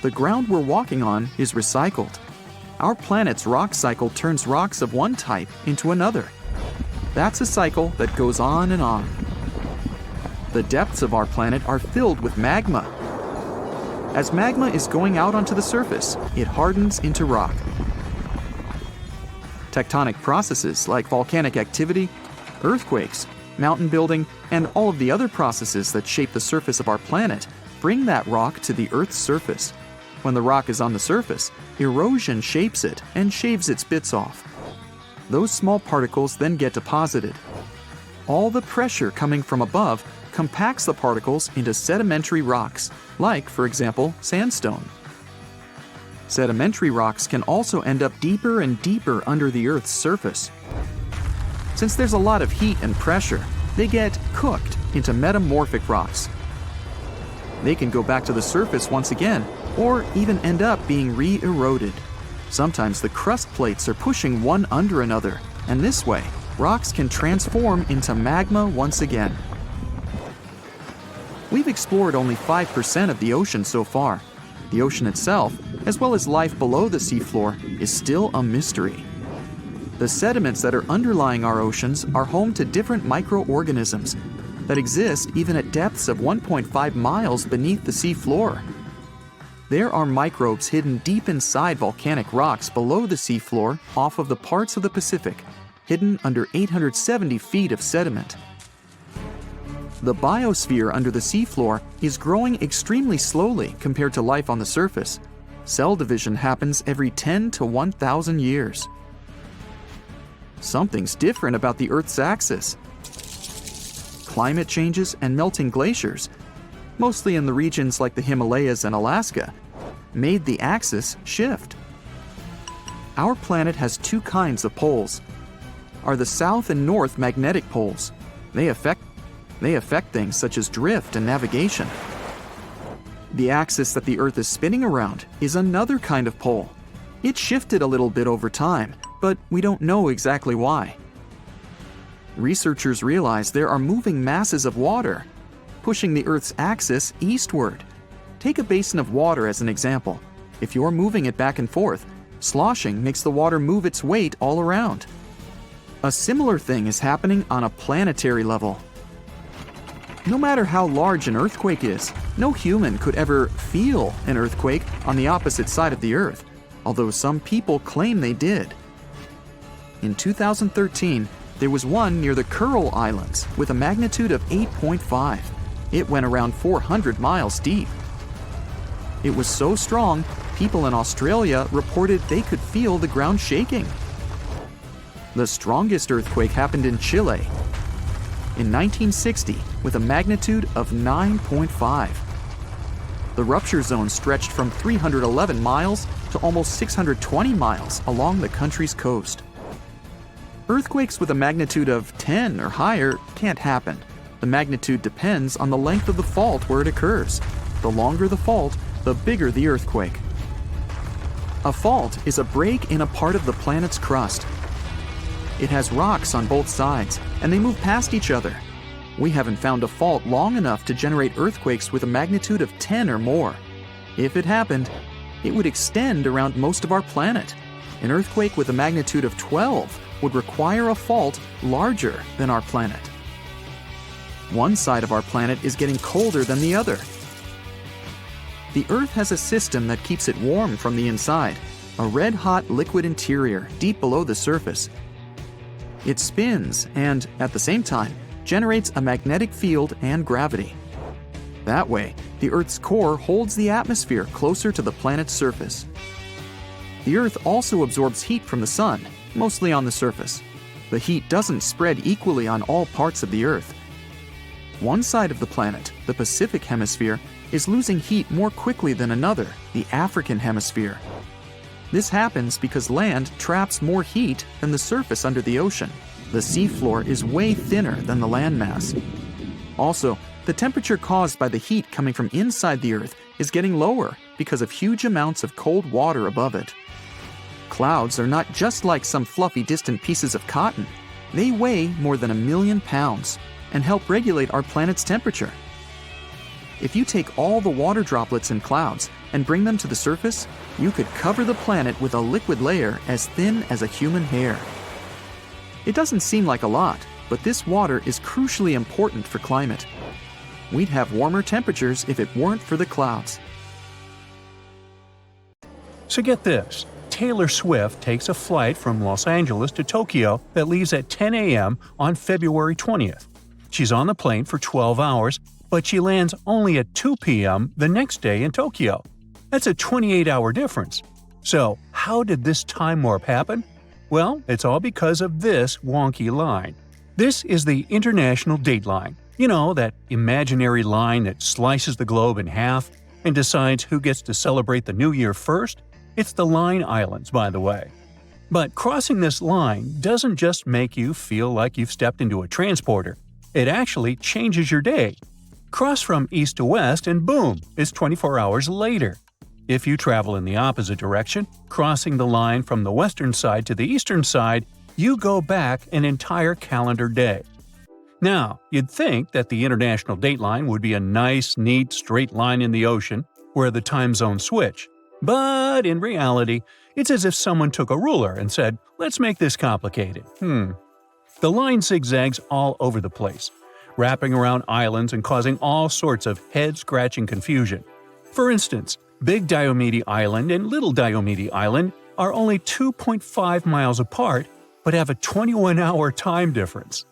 The ground we're walking on is recycled. Our planet's rock cycle turns rocks of one type into another. That's a cycle that goes on and on. The depths of our planet are filled with magma. As magma is going out onto the surface, it hardens into rock. Tectonic processes like volcanic activity, earthquakes, mountain building, and all of the other processes that shape the surface of our planet bring that rock to the Earth's surface. When the rock is on the surface, erosion shapes it and shaves its bits off. Those small particles then get deposited. All the pressure coming from above compacts the particles into sedimentary rocks, like, for example, sandstone. Sedimentary rocks can also end up deeper and deeper under the Earth's surface. Since there's a lot of heat and pressure, they get cooked into metamorphic rocks. They can go back to the surface once again, or even end up being re-eroded. Sometimes the crust plates are pushing one under another, and this way, rocks can transform into magma once again. We've explored only 5% of the ocean so far. The ocean itself, as well as life below the seafloor, is still a mystery. The sediments that are underlying our oceans are home to different microorganisms that exist even at depths of 1.5 miles beneath the seafloor. There are microbes hidden deep inside volcanic rocks below the seafloor off of the parts of the Pacific, hidden under 870 feet of sediment. The biosphere under the seafloor is growing extremely slowly compared to life on the surface. Cell division happens every 10 to 1,000 years. Something's different about the Earth's axis. Climate changes and melting glaciers, mostly in the regions like the Himalayas and Alaska, made the axis shift. Our planet has two kinds of poles. Are the south and north magnetic poles. They affect things such as drift and navigation. The axis that the Earth is spinning around is another kind of pole. It shifted a little bit over time, but we don't know exactly why. Researchers realize there are moving masses of water, pushing the Earth's axis eastward. Take a basin of water as an example. If you're moving it back and forth, sloshing makes the water move its weight all around. A similar thing is happening on a planetary level. No matter how large an earthquake is, no human could ever feel an earthquake on the opposite side of the Earth, although some people claim they did. In 2013, There was one near the Kuril Islands with a magnitude of 8.5. It went around 400 miles deep. It was so strong, people in Australia reported they could feel the ground shaking. The strongest earthquake happened in Chile in 1960 with a magnitude of 9.5. The rupture zone stretched from 311 miles to almost 620 miles along the country's coast. Earthquakes with a magnitude of 10 or higher can't happen. The magnitude depends on the length of the fault where it occurs. The longer the fault, the bigger the earthquake. A fault is a break in a part of the planet's crust. It has rocks on both sides, and they move past each other. We haven't found a fault long enough to generate earthquakes with a magnitude of 10 or more. If it happened, it would extend around most of our planet. An earthquake with a magnitude of 12 would require a fault larger than our planet. One side of our planet is getting colder than the other. The Earth has a system that keeps it warm from the inside, a red-hot liquid interior deep below the surface. It spins and, at the same time, generates a magnetic field and gravity. That way, the Earth's core holds the atmosphere closer to the planet's surface. The Earth also absorbs heat from the sun, mostly on the surface. The heat doesn't spread equally on all parts of the Earth. One side of the planet, the Pacific Hemisphere, is losing heat more quickly than another, the African Hemisphere. This happens because land traps more heat than the surface under the ocean. The seafloor is way thinner than the landmass. Also, the temperature caused by the heat coming from inside the Earth is getting lower because of huge amounts of cold water above it. Clouds are not just like some fluffy distant pieces of cotton. They weigh more than 1 million pounds and help regulate our planet's temperature. If you take all the water droplets in clouds and bring them to the surface, you could cover the planet with a liquid layer as thin as a human hair. It doesn't seem like a lot, but this water is crucially important for climate. We'd have warmer temperatures if it weren't for the clouds. So get this. Taylor Swift takes a flight from Los Angeles to Tokyo that leaves at 10 a.m. on February 20th. She's on the plane for 12 hours, but she lands only at 2 p.m. the next day in Tokyo. That's a 28-hour difference. So, how did this time warp happen? Well, it's all because of this wonky line. This is the International Date Line. You know, that imaginary line that slices the globe in half and decides who gets to celebrate the new year first? It's the Line Islands, by the way. But crossing this line doesn't just make you feel like you've stepped into a transporter. It actually changes your day. Cross from east to west and boom, it's 24 hours later. If you travel in the opposite direction, crossing the line from the western side to the eastern side, you go back an entire calendar day. Now, you'd think that the International Date Line would be a nice, neat, straight line in the ocean where the time zones switch. But in reality, it's as if someone took a ruler and said, let's make this complicated. The line zigzags all over the place, wrapping around islands and causing all sorts of head-scratching confusion. For instance, Big Diomede Island and Little Diomede Island are only 2.5 miles apart, but have a 21-hour time difference.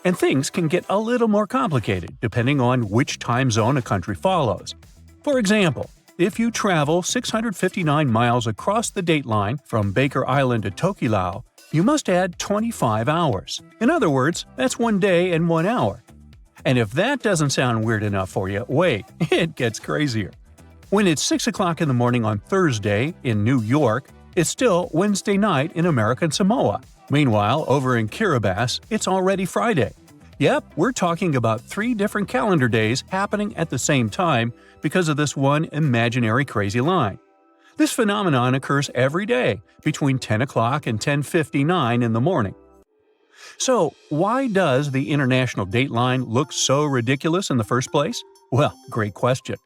And things can get a little more complicated depending on which time zone a country follows. For example, if you travel 659 miles across the date line from Baker Island to Tokelau, you must add 25 hours. In other words, that's 1 day and 1 hour. And if that doesn't sound weird enough for you, wait, it gets crazier. When it's 6 o'clock in the morning on Thursday in New York, it's still Wednesday night in American Samoa. Meanwhile, over in Kiribati, it's already Friday. Yep, we're talking about 3 different calendar days happening at the same time because of this one imaginary crazy line. This phenomenon occurs every day between 10 o'clock and 10:59 in the morning. So, why does the International Date Line look so ridiculous in the first place? Well, great question.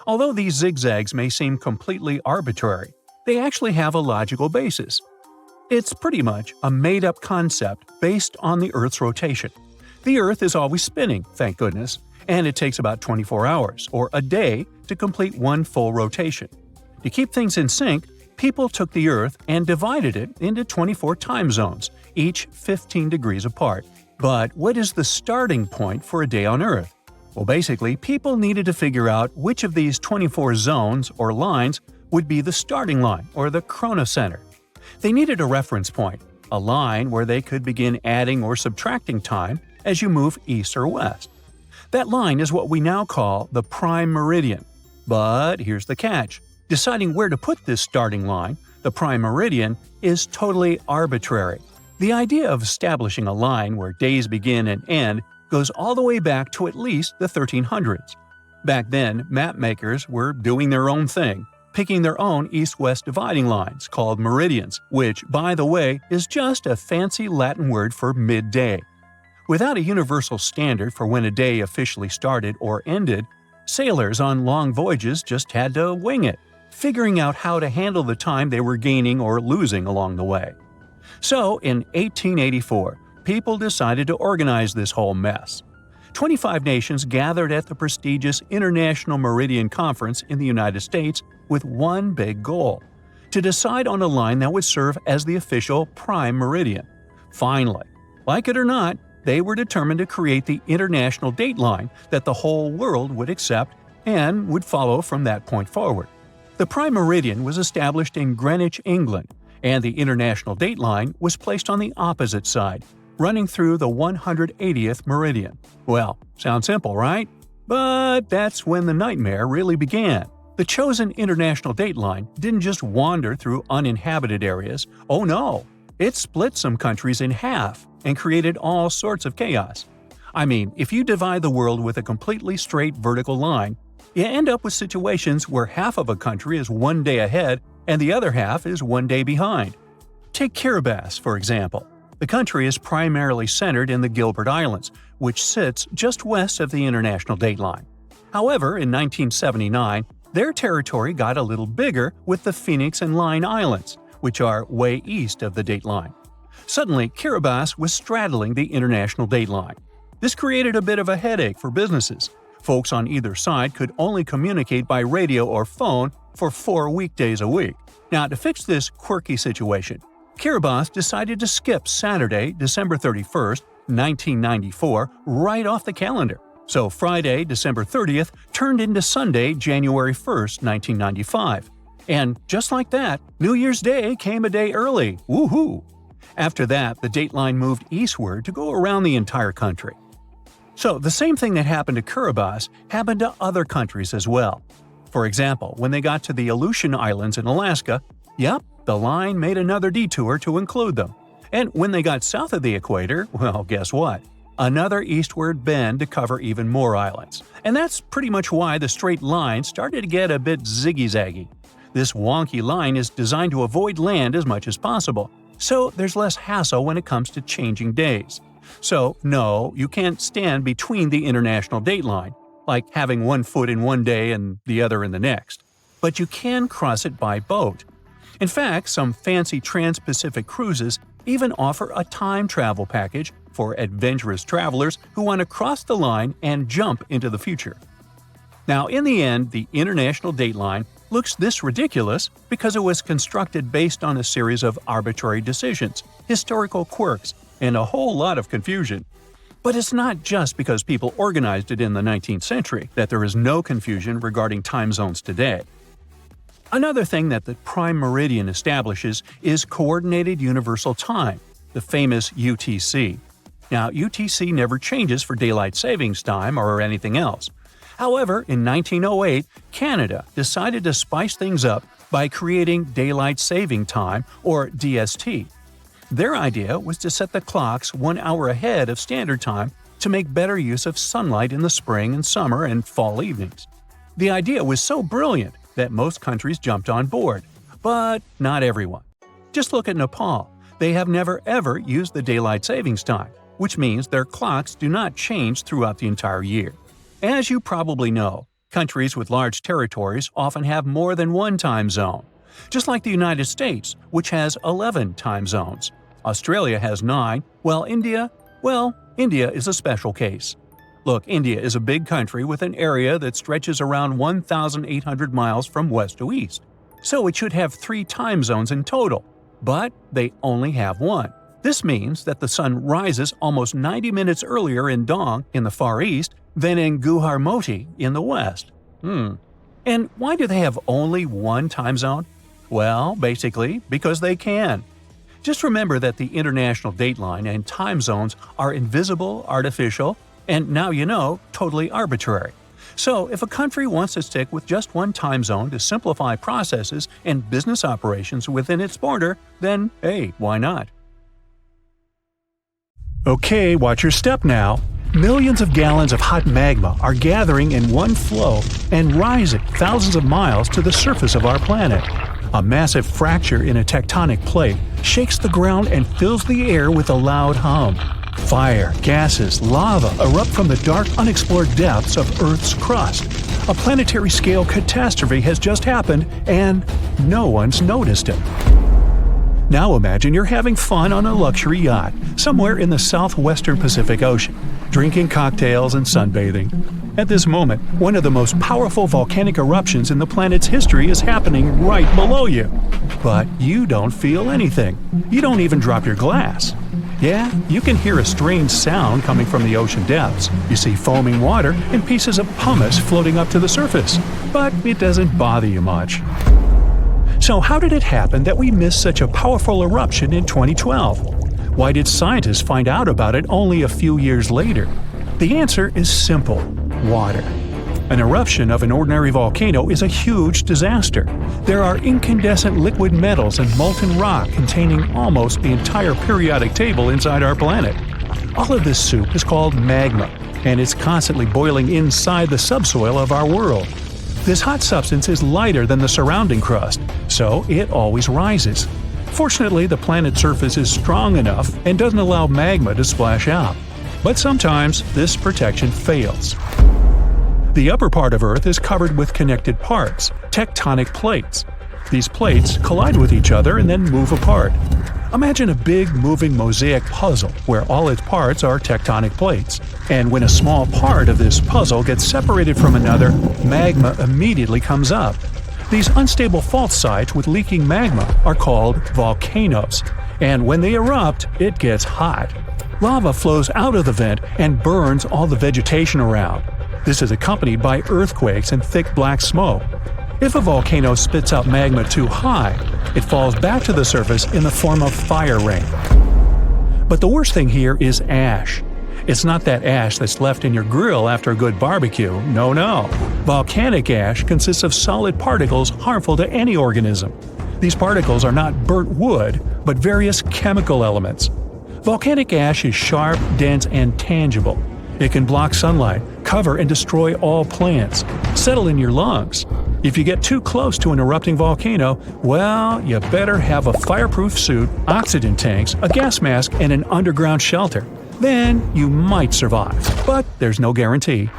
Although these zigzags may seem completely arbitrary, they actually have a logical basis. It's pretty much a made-up concept based on the Earth's rotation. The Earth is always spinning, thank goodness, and it takes about 24 hours, or a day, to complete one full rotation. To keep things in sync, People took the Earth and divided it into 24 time zones, each 15 degrees apart. But what is the starting point for a day on Earth? Well, basically, people needed to figure out which of these 24 zones or lines would be the starting line, or the chronocenter. They needed a reference point, a line where they could begin adding or subtracting time as you move east or west. That line is what we now call the prime meridian. But here's the catch. Deciding where to put this starting line, the prime meridian, is totally arbitrary. The idea of establishing a line where days begin and end goes all the way back to at least the 1300s. Back then, map makers were doing their own thing, picking their own east-west dividing lines called meridians, which, by the way, is just a fancy Latin word for midday. Without a universal standard for when a day officially started or ended, sailors on long voyages just had to wing it, figuring out how to handle the time they were gaining or losing along the way. So, in 1884, people decided to organize this whole mess. 25 nations gathered at the prestigious International Meridian Conference in the United States with one big goal: to decide on a line that would serve as the official prime meridian. Finally, like it or not, they were determined to create the international date line that the whole world would accept and would follow from that point forward. The prime meridian was established in Greenwich, England, and the international date line was placed on the opposite side, running through the 180th meridian. Well, sounds simple, right? But that's when the nightmare really began. The chosen international date line didn't just wander through uninhabited areas. Oh no! It split some countries in half and created all sorts of chaos. I mean, if you divide the world with a completely straight vertical line, you end up with situations where half of a country is one day ahead and the other half is one day behind. Take Kiribati, for example. The country is primarily centered in the Gilbert Islands, which sits just west of the international date line. However, in 1979, their territory got a little bigger with the Phoenix and Line Islands, which are way east of the date line. Suddenly, Kiribati was straddling the international date line. This created a bit of a headache for businesses. Folks on either side could only communicate by radio or phone for 4 weekdays a week. Now, to fix this quirky situation, Kiribati decided to skip Saturday, December 31st, 1994, right off the calendar. So Friday, December 30th, turned into Sunday, January 1st, 1995. And just like that, New Year's Day came a day early. Woohoo! After that, the date line moved eastward to go around the entire country. So the same thing that happened to Kiribati happened to other countries as well. For example, when they got to the Aleutian Islands in Alaska, the line made another detour to include them. And when they got south of the equator, well, guess what? Another eastward bend to cover even more islands. And that's pretty much why the straight line started to get a bit ziggy-zaggy. This wonky line is designed to avoid land as much as possible, so there's less hassle when it comes to changing days. So, no, you can't stand between the international date line, like having one foot in one day and the other in the next. But you can cross it by boat. In fact, some fancy trans-Pacific cruises even offer a time travel package for adventurous travelers who want to cross the line and jump into the future. Now, in the end, the international date line looks this ridiculous because it was constructed based on a series of arbitrary decisions, historical quirks, and a whole lot of confusion. But it's not just because people organized it in the 19th century that there is no confusion regarding time zones today. Another thing that the prime meridian establishes is Coordinated Universal Time, the famous UTC. Now, UTC never changes for daylight savings time or anything else. However, in 1908, Canada decided to spice things up by creating Daylight Saving Time, or DST. Their idea was to set the clocks 1 hour ahead of Standard Time to make better use of sunlight in the spring and summer and fall evenings. The idea was so brilliant that most countries jumped on board, but not everyone. Just look at Nepal. They have never ever used the Daylight Savings Time, which means their clocks do not change throughout the entire year. As you probably know, countries with large territories often have more than one time zone. Just like the United States, which has 11 time zones. Australia has 9, while India is a special case. Look, India is a big country with an area that stretches around 1,800 miles from west to east. so it should have 3 time zones in total. But they only have one. This means that the sun rises almost 90 minutes earlier in Dong in the Far East than in Guharmoti in the West. And why do they have only one time zone? Well, basically, because they can. Just remember that the international dateline and time zones are invisible, artificial, and now you know, totally arbitrary. So, if a country wants to stick with just one time zone to simplify processes and business operations within its border, then hey, why not? Okay, watch your step now. Millions of gallons of hot magma are gathering in one flow and rising thousands of miles to the surface of our planet. A massive fracture in a tectonic plate shakes the ground and fills the air with a loud hum. Fire, gases, lava erupt from the dark, unexplored depths of Earth's crust. A planetary-scale catastrophe has just happened, and no one's noticed it. Now imagine you're having fun on a luxury yacht somewhere in the southwestern Pacific Ocean, drinking cocktails and sunbathing. At this moment, one of the most powerful volcanic eruptions in the planet's history is happening right below you. But you don't feel anything. You don't even drop your glass. Yeah, you can hear a strange sound coming from the ocean depths. You see foaming water and pieces of pumice floating up to the surface. But it doesn't bother you much. So how did it happen that we missed such a powerful eruption in 2012? Why did scientists find out about it only a few years later? The answer is simple: water. An eruption of an ordinary volcano is a huge disaster. There are incandescent liquid metals and molten rock containing almost the entire periodic table inside our planet. All of this soup is called magma, and it's constantly boiling inside the subsoil of our world. This hot substance is lighter than the surrounding crust, so it always rises. Fortunately, the planet's surface is strong enough and doesn't allow magma to splash out. But sometimes this protection fails. The upper part of Earth is covered with connected parts, tectonic plates. These plates collide with each other and then move apart. Imagine a big moving mosaic puzzle where all its parts are tectonic plates. And when a small part of this puzzle gets separated from another, magma immediately comes up. These unstable fault sites with leaking magma are called volcanoes. And when they erupt, it gets hot. Lava flows out of the vent and burns all the vegetation around. This is accompanied by earthquakes and thick black smoke. If a volcano spits out magma too high, it falls back to the surface in the form of fire rain. But the worst thing here is ash. It's not that ash that's left in your grill after a good barbecue, no. Volcanic ash consists of solid particles harmful to any organism. These particles are not burnt wood, but various chemical elements. Volcanic ash is sharp, dense, and tangible. It can block sunlight, cover and destroy all plants, settle in your lungs. If you get too close to an erupting volcano, well, you better have a fireproof suit, oxygen tanks, a gas mask, and an underground shelter. Then you might survive, but there's no guarantee.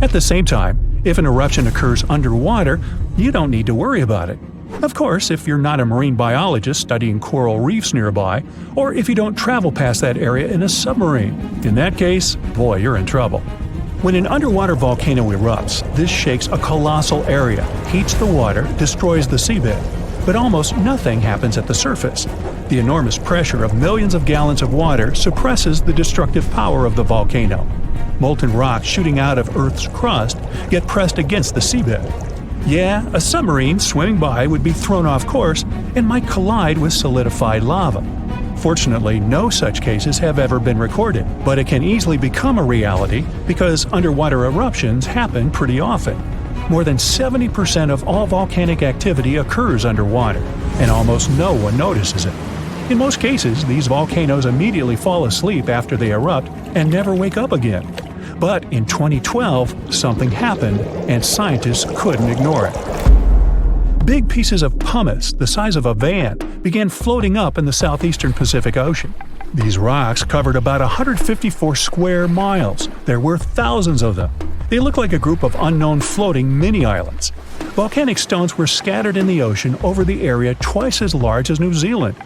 At the same time, if an eruption occurs underwater, you don't need to worry about it. Of course, if you're not a marine biologist studying coral reefs nearby, or if you don't travel past that area in a submarine. In that case, boy, you're in trouble. When an underwater volcano erupts, this shakes a colossal area, heats the water, destroys the seabed. But almost nothing happens at the surface. The enormous pressure of millions of gallons of water suppresses the destructive power of the volcano. Molten rocks shooting out of Earth's crust get pressed against the seabed. Yeah, a submarine swimming by would be thrown off course and might collide with solidified lava. Fortunately, no such cases have ever been recorded, but it can easily become a reality because underwater eruptions happen pretty often. More than 70% of all volcanic activity occurs underwater, and almost no one notices it. In most cases, these volcanoes immediately fall asleep after they erupt and never wake up again. But in 2012, something happened, and scientists couldn't ignore it. Big pieces of pumice, the size of a van, began floating up in the southeastern Pacific Ocean. These rocks covered about 154 square miles. There were thousands of them. They looked like a group of unknown floating mini-islands. Volcanic stones were scattered in the ocean over the area twice as large as New Zealand.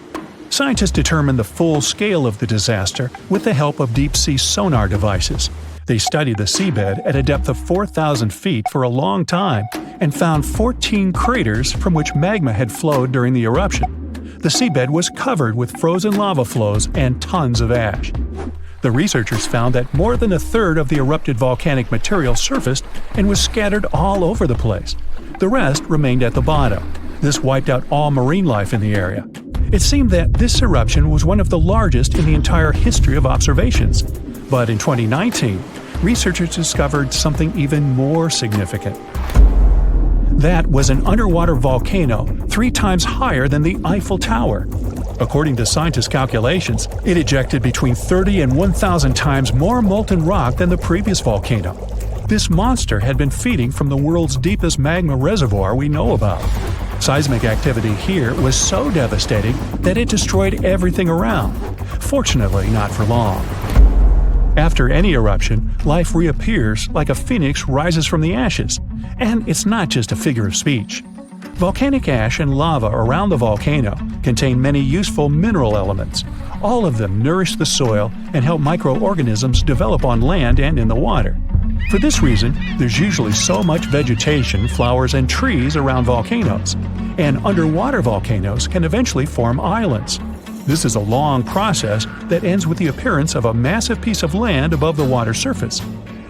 Scientists determined the full scale of the disaster with the help of deep-sea sonar devices. They studied the seabed at a depth of 4,000 feet for a long time and found 14 craters from which magma had flowed during the eruption. The seabed was covered with frozen lava flows and tons of ash. The researchers found that more than a third of the erupted volcanic material surfaced and was scattered all over the place. The rest remained at the bottom. This wiped out all marine life in the area. It seemed that this eruption was one of the largest in the entire history of observations. But in 2019, researchers discovered something even more significant. That was an underwater volcano 3 times higher than the Eiffel Tower. According to scientists' calculations, it ejected between 30 and 1,000 times more molten rock than the previous volcano. This monster had been feeding from the world's deepest magma reservoir we know about. Seismic activity here was so devastating that it destroyed everything around. Fortunately, not for long. After any eruption, life reappears like a phoenix rises from the ashes. And it's not just a figure of speech. Volcanic ash and lava around the volcano contain many useful mineral elements. All of them nourish the soil and help microorganisms develop on land and in the water. For this reason, there's usually so much vegetation, flowers, and trees around volcanoes. And underwater volcanoes can eventually form islands. This is a long process that ends with the appearance of a massive piece of land above the water surface.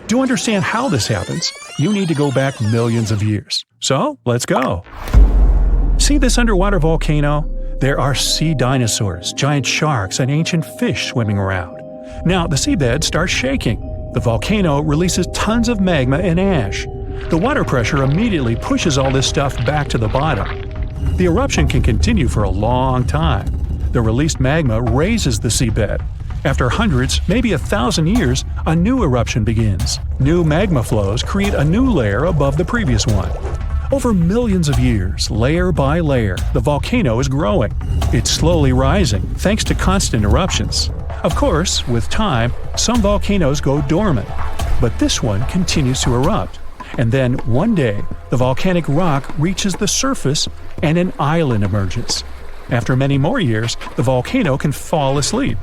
To understand how this happens, you need to go back millions of years. So, let's go. See this underwater volcano? There are sea dinosaurs, giant sharks, and ancient fish swimming around. Now, the seabed starts shaking. The volcano releases tons of magma and ash. The water pressure immediately pushes all this stuff back to the bottom. The eruption can continue for a long time. The released magma raises the seabed. After hundreds, maybe 1,000 years, a new eruption begins. New magma flows create a new layer above the previous one. Over millions of years, layer by layer, the volcano is growing. It's slowly rising, thanks to constant eruptions. Of course, with time, some volcanoes go dormant, but this one continues to erupt. And then, one day, the volcanic rock reaches the surface and an island emerges. After many more years, the volcano can fall asleep.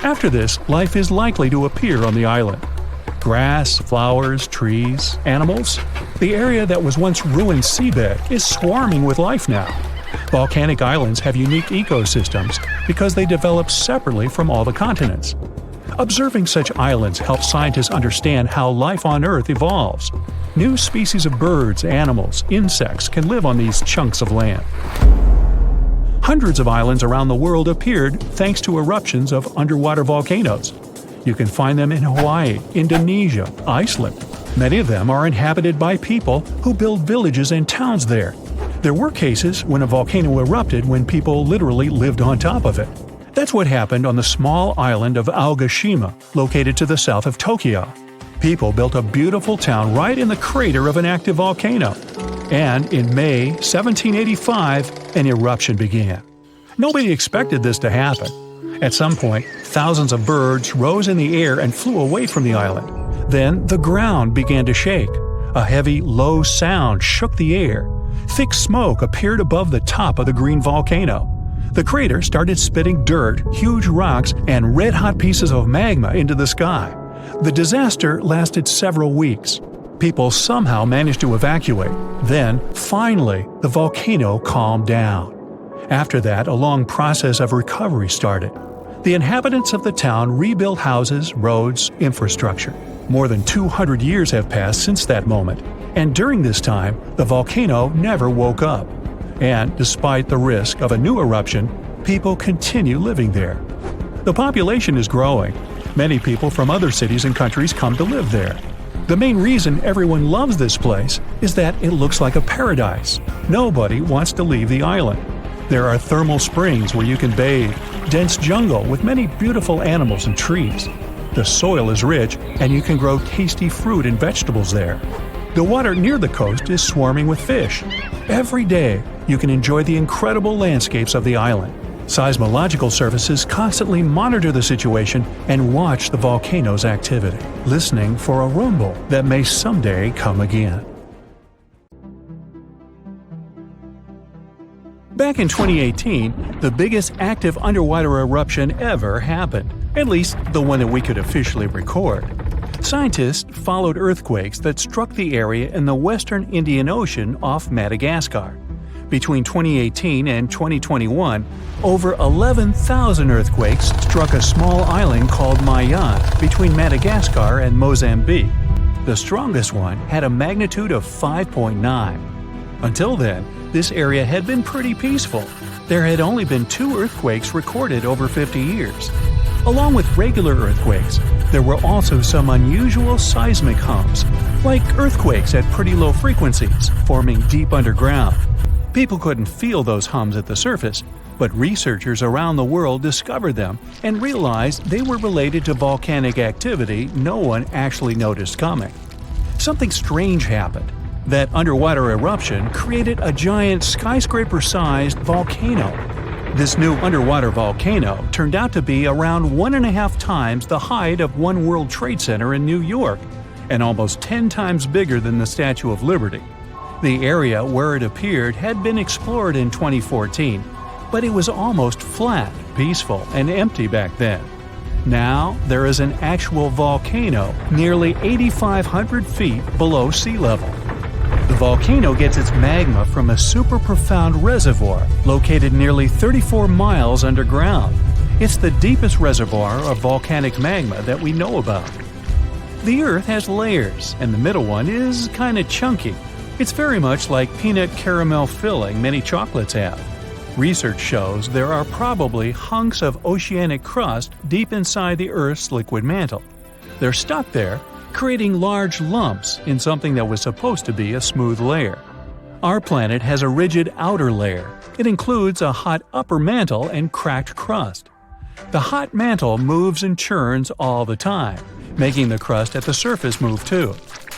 After this, life is likely to appear on the island. Grass, flowers, trees, animals. The area that was once ruined seabed is swarming with life now. Volcanic islands have unique ecosystems because they develop separately from all the continents. Observing such islands helps scientists understand how life on Earth evolves. New species of birds, animals, insects can live on these chunks of land. Hundreds of islands around the world appeared thanks to eruptions of underwater volcanoes. You can find them in Hawaii, Indonesia, Iceland. Many of them are inhabited by people who build villages and towns there. There were cases when a volcano erupted when people literally lived on top of it. That's what happened on the small island of Aogashima, located to the south of Tokyo. People built a beautiful town right in the crater of an active volcano. And in May 1785, an eruption began. Nobody expected this to happen. At some point, thousands of birds rose in the air and flew away from the island. Then the ground began to shake. A heavy, low sound shook the air. Thick smoke appeared above the top of the green volcano. The crater started spitting dirt, huge rocks, and red-hot pieces of magma into the sky. The disaster lasted several weeks. People somehow managed to evacuate. Then, finally, the volcano calmed down. After that, a long process of recovery started. The inhabitants of the town rebuilt houses, roads, infrastructure. More than 200 years have passed since that moment, and during this time, the volcano never woke up. And despite the risk of a new eruption, people continue living there. The population is growing. Many people from other cities and countries come to live there. The main reason everyone loves this place is that it looks like a paradise. Nobody wants to leave the island. There are thermal springs where you can bathe, dense jungle with many beautiful animals and trees. The soil is rich, and you can grow tasty fruit and vegetables there. The water near the coast is swarming with fish. Every day, you can enjoy the incredible landscapes of the island. Seismological services constantly monitor the situation and watch the volcano's activity, listening for a rumble that may someday come again. Back in 2018, the biggest active underwater eruption ever happened, at least the one that we could officially record. Scientists followed earthquakes that struck the area in the western Indian Ocean off Madagascar. Between 2018 and 2021, over 11,000 earthquakes struck a small island called Mayan between Madagascar and Mozambique. The strongest one had a magnitude of 5.9. Until then, this area had been pretty peaceful. There had only been 2 earthquakes recorded over 50 years. Along with regular earthquakes, there were also some unusual seismic hums, like earthquakes at pretty low frequencies, forming deep underground. People couldn't feel those hums at the surface, but researchers around the world discovered them and realized they were related to volcanic activity no one actually noticed coming. Something strange happened. That underwater eruption created a giant skyscraper-sized volcano. This new underwater volcano turned out to be around 1.5 times the height of One World Trade Center in New York, and almost 10 times bigger than the Statue of Liberty. The area where it appeared had been explored in 2014, but it was almost flat, peaceful, and empty back then. Now, there is an actual volcano nearly 8,500 feet below sea level. The volcano gets its magma from a super profound reservoir located nearly 34 miles underground. It's the deepest reservoir of volcanic magma that we know about. The Earth has layers, and the middle one is kinda chunky. It's very much like peanut caramel filling many chocolates have. Research shows there are probably hunks of oceanic crust deep inside the Earth's liquid mantle. They're stuck there, creating large lumps in something that was supposed to be a smooth layer. Our planet has a rigid outer layer. It includes a hot upper mantle and cracked crust. The hot mantle moves and churns all the time, making the crust at the surface move too.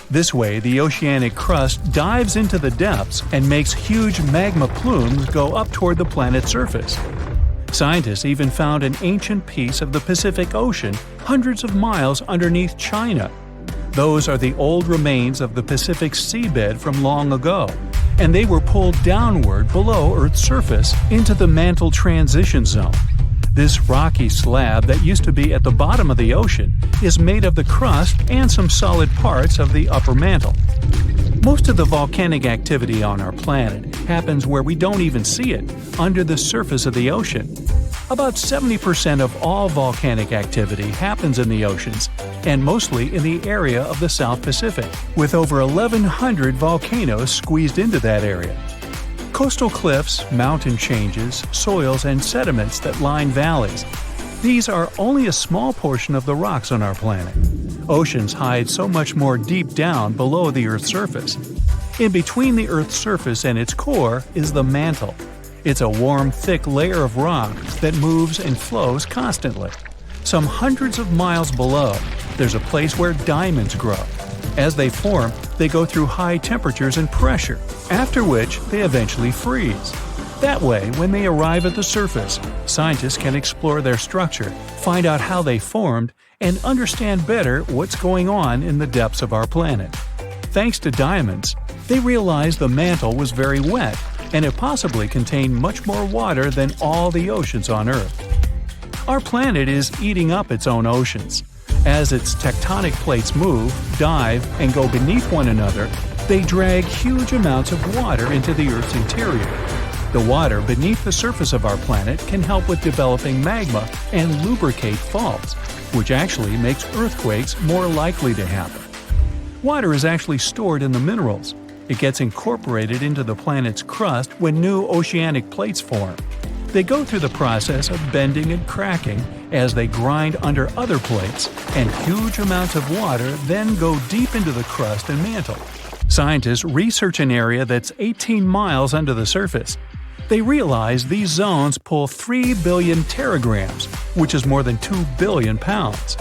This way, the oceanic crust dives into the depths and makes huge magma plumes go up toward the planet's surface. Scientists even found an ancient piece of the Pacific Ocean hundreds of miles underneath China. Those are the old remains of the Pacific seabed from long ago, and they were pulled downward below Earth's surface into the mantle transition zone. This rocky slab that used to be at the bottom of the ocean is made of the crust and some solid parts of the upper mantle. Most of the volcanic activity on our planet happens where we don't even see it, under the surface of the ocean. About 70% of all volcanic activity happens in the oceans, and mostly in the area of the South Pacific, with over 1,100 volcanoes squeezed into that area. Coastal cliffs, mountain changes, soils, and sediments that line valleys. These are only a small portion of the rocks on our planet. Oceans hide so much more deep down below the Earth's surface. In between the Earth's surface and its core is the mantle. It's a warm, thick layer of rock that moves and flows constantly. Some hundreds of miles below, there's a place where diamonds grow. As they form, they go through high temperatures and pressure, after which they eventually freeze. That way, when they arrive at the surface, scientists can explore their structure, find out how they formed, and understand better what's going on in the depths of our planet. Thanks to diamonds, they realized the mantle was very wet, and it possibly contained much more water than all the oceans on Earth. Our planet is eating up its own oceans. As its tectonic plates move, dive, and go beneath one another, they drag huge amounts of water into the Earth's interior. The water beneath the surface of our planet can help with developing magma and lubricate faults, which actually makes earthquakes more likely to happen. Water is actually stored in the minerals. It gets incorporated into the planet's crust when new oceanic plates form. They go through the process of bending and cracking as they grind under other plates, and huge amounts of water then go deep into the crust and mantle. Scientists research an area that's 18 miles under the surface. They realize these zones pull 3 billion teragrams, which is more than 2 billion pounds.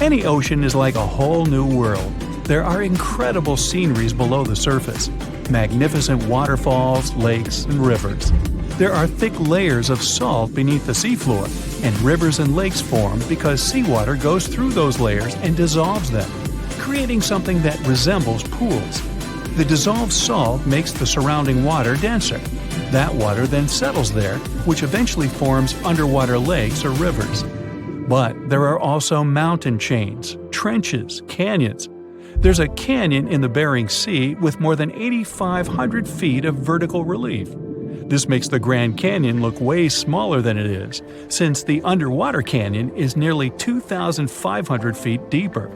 Any ocean is like a whole new world. There are incredible sceneries below the surface, magnificent waterfalls, lakes, and rivers. There are thick layers of salt beneath the seafloor, and rivers and lakes form because seawater goes through those layers and dissolves them, creating something that resembles pools. The dissolved salt makes the surrounding water denser. That water then settles there, which eventually forms underwater lakes or rivers. But there are also mountain chains, trenches, canyons. There's a canyon in the Bering Sea with more than 8,500 feet of vertical relief. This makes the Grand Canyon look way smaller than it is, since the underwater canyon is nearly 2,500 feet deeper.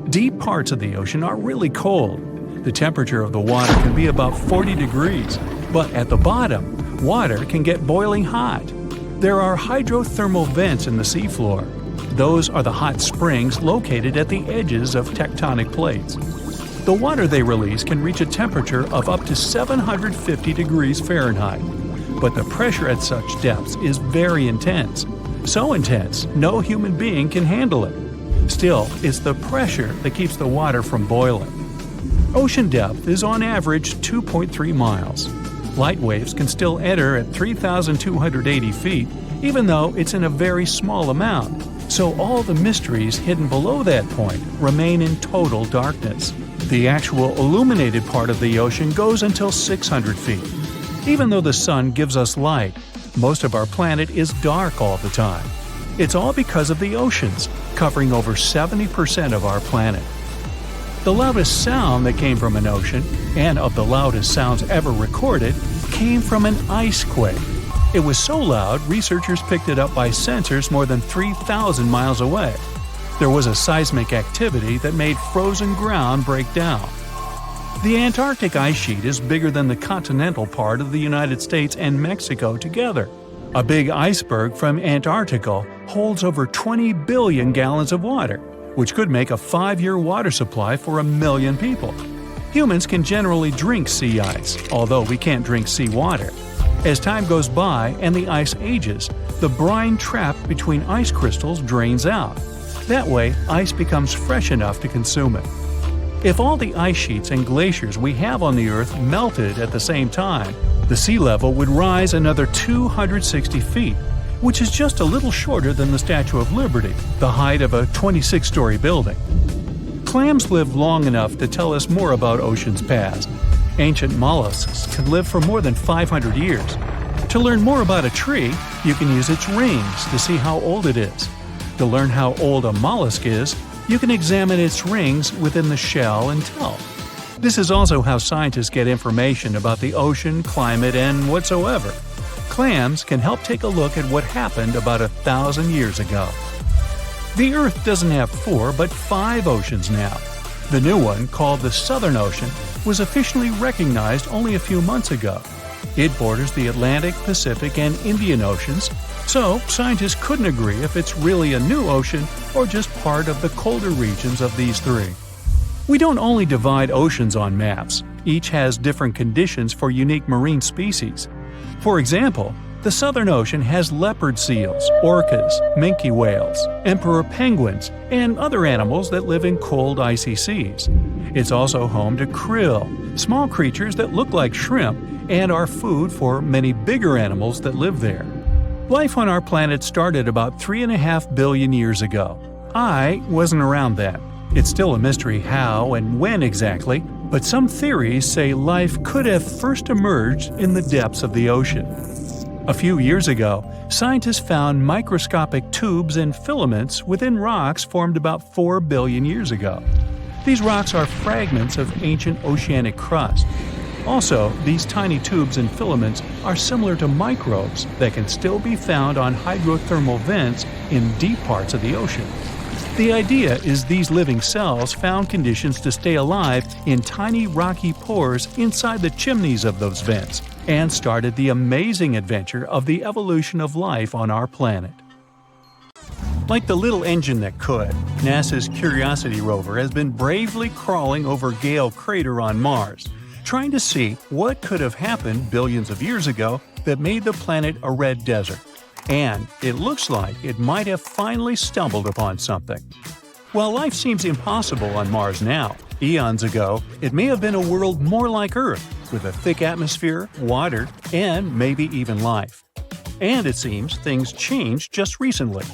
Deep parts of the ocean are really cold. The temperature of the water can be about 40 degrees, but at the bottom, water can get boiling hot. There are hydrothermal vents in the seafloor. Those are the hot springs located at the edges of tectonic plates. The water they release can reach a temperature of up to 750 degrees Fahrenheit, but the pressure at such depths is very intense. So intense, no human being can handle it. Still, it's the pressure that keeps the water from boiling. Ocean depth is on average 2.3 miles. Light waves can still enter at 3,280 feet, even though it's in a very small amount, so all the mysteries hidden below that point remain in total darkness. The actual illuminated part of the ocean goes until 600 feet. Even though the sun gives us light, most of our planet is dark all the time. It's all because of the oceans, covering over 70% of our planet. The loudest sound that came from an ocean, and of the loudest sounds ever recorded, came from an ice quake. It was so loud, researchers picked it up by sensors more than 3,000 miles away. There was a seismic activity that made frozen ground break down. The Antarctic ice sheet is bigger than the continental part of the United States and Mexico together. A big iceberg from Antarctica holds over 20 billion gallons of water, which could make a 5-year water supply for 1 million people. Humans can generally drink sea ice, although we can't drink sea water. As time goes by and the ice ages, the brine trapped between ice crystals drains out. That way, ice becomes fresh enough to consume it. If all the ice sheets and glaciers we have on the Earth melted at the same time, the sea level would rise another 260 feet, which is just a little shorter than the Statue of Liberty, the height of a 26-story building. Clams live long enough to tell us more about oceans past. Ancient mollusks can live for more than 500 years. To learn more about a tree, you can use its rings to see how old it is. To learn how old a mollusk is, you can examine its rings within the shell and tell. This is also how scientists get information about the ocean, climate, and whatsoever. Clams can help take a look at what happened about 1,000 years ago. The Earth doesn't have 4 but 5 oceans now. The new one, called the Southern Ocean, was officially recognized only a few months ago. It borders the Atlantic, Pacific, and Indian Oceans, so scientists couldn't agree if it's really a new ocean or just part of the colder regions of these 3. We don't only divide oceans on maps. Each has different conditions for unique marine species. For example, the Southern Ocean has leopard seals, orcas, minke whales, emperor penguins, and other animals that live in cold, icy seas. It's also home to krill, small creatures that look like shrimp and are food for many bigger animals that live there. Life on our planet started about 3.5 billion years ago. I wasn't around then. It's still a mystery how and when exactly, but some theories say life could have first emerged in the depths of the ocean. A few years ago, scientists found microscopic tubes and filaments within rocks formed about 4 billion years ago. These rocks are fragments of ancient oceanic crust. Also, these tiny tubes and filaments are similar to microbes that can still be found on hydrothermal vents in deep parts of the ocean. The idea is these living cells found conditions to stay alive in tiny rocky pores inside the chimneys of those vents, and started the amazing adventure of the evolution of life on our planet. Like the little engine that could, NASA's Curiosity rover has been bravely crawling over Gale Crater on Mars, trying to see what could have happened billions of years ago that made the planet a red desert. And it looks like it might have finally stumbled upon something. While life seems impossible on Mars now, eons ago, it may have been a world more like Earth, with a thick atmosphere, water, and maybe even life. And it seems things changed just recently.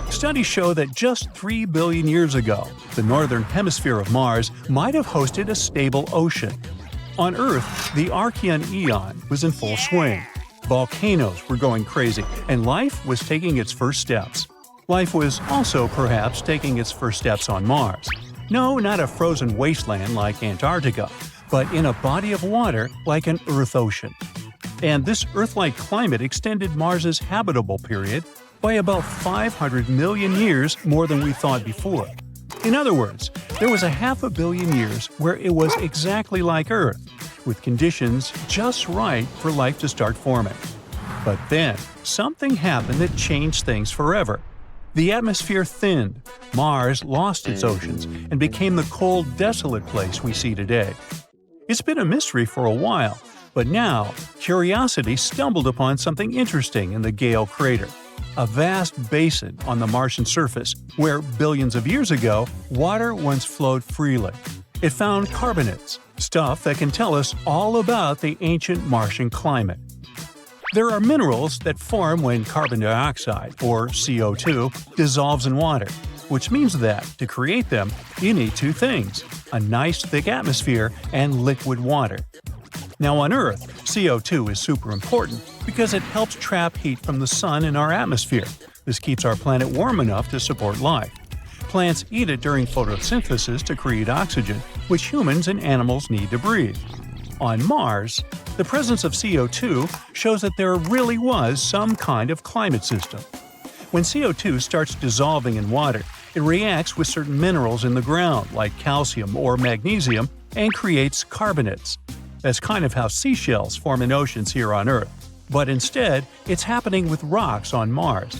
Studies show that just 3 billion years ago, the northern hemisphere of Mars might have hosted a stable ocean. On Earth, the Archean eon was in full swing. Volcanoes were going crazy, and life was taking its first steps. Life was also perhaps taking its first steps on Mars. No, not a frozen wasteland like Antarctica, but in a body of water like an Earth ocean. And this Earth-like climate extended Mars's habitable period by about 500 million years more than we thought before. In other words, there was 500 million years where it was exactly like Earth, with conditions just right for life to start forming. But then, something happened that changed things forever. The atmosphere thinned, Mars lost its oceans, and became the cold, desolate place we see today. It's been a mystery for a while, but now, curiosity stumbled upon something interesting in the Gale crater, a vast basin on the Martian surface where billions of years ago, water once flowed freely. It found carbonates, stuff that can tell us all about the ancient Martian climate. There are minerals that form when carbon dioxide, or CO2, dissolves in water, which means that, to create them, you need two things: a nice thick atmosphere and liquid water. Now on Earth, CO2 is super important because it helps trap heat from the sun in our atmosphere. This keeps our planet warm enough to support life. Plants eat it during photosynthesis to create oxygen, which humans and animals need to breathe. On Mars, the presence of CO2 shows that there really was some kind of climate system. When CO2 starts dissolving in water, it reacts with certain minerals in the ground, like calcium or magnesium, and creates carbonates. That's kind of how seashells form in oceans here on Earth. But instead, it's happening with rocks on Mars.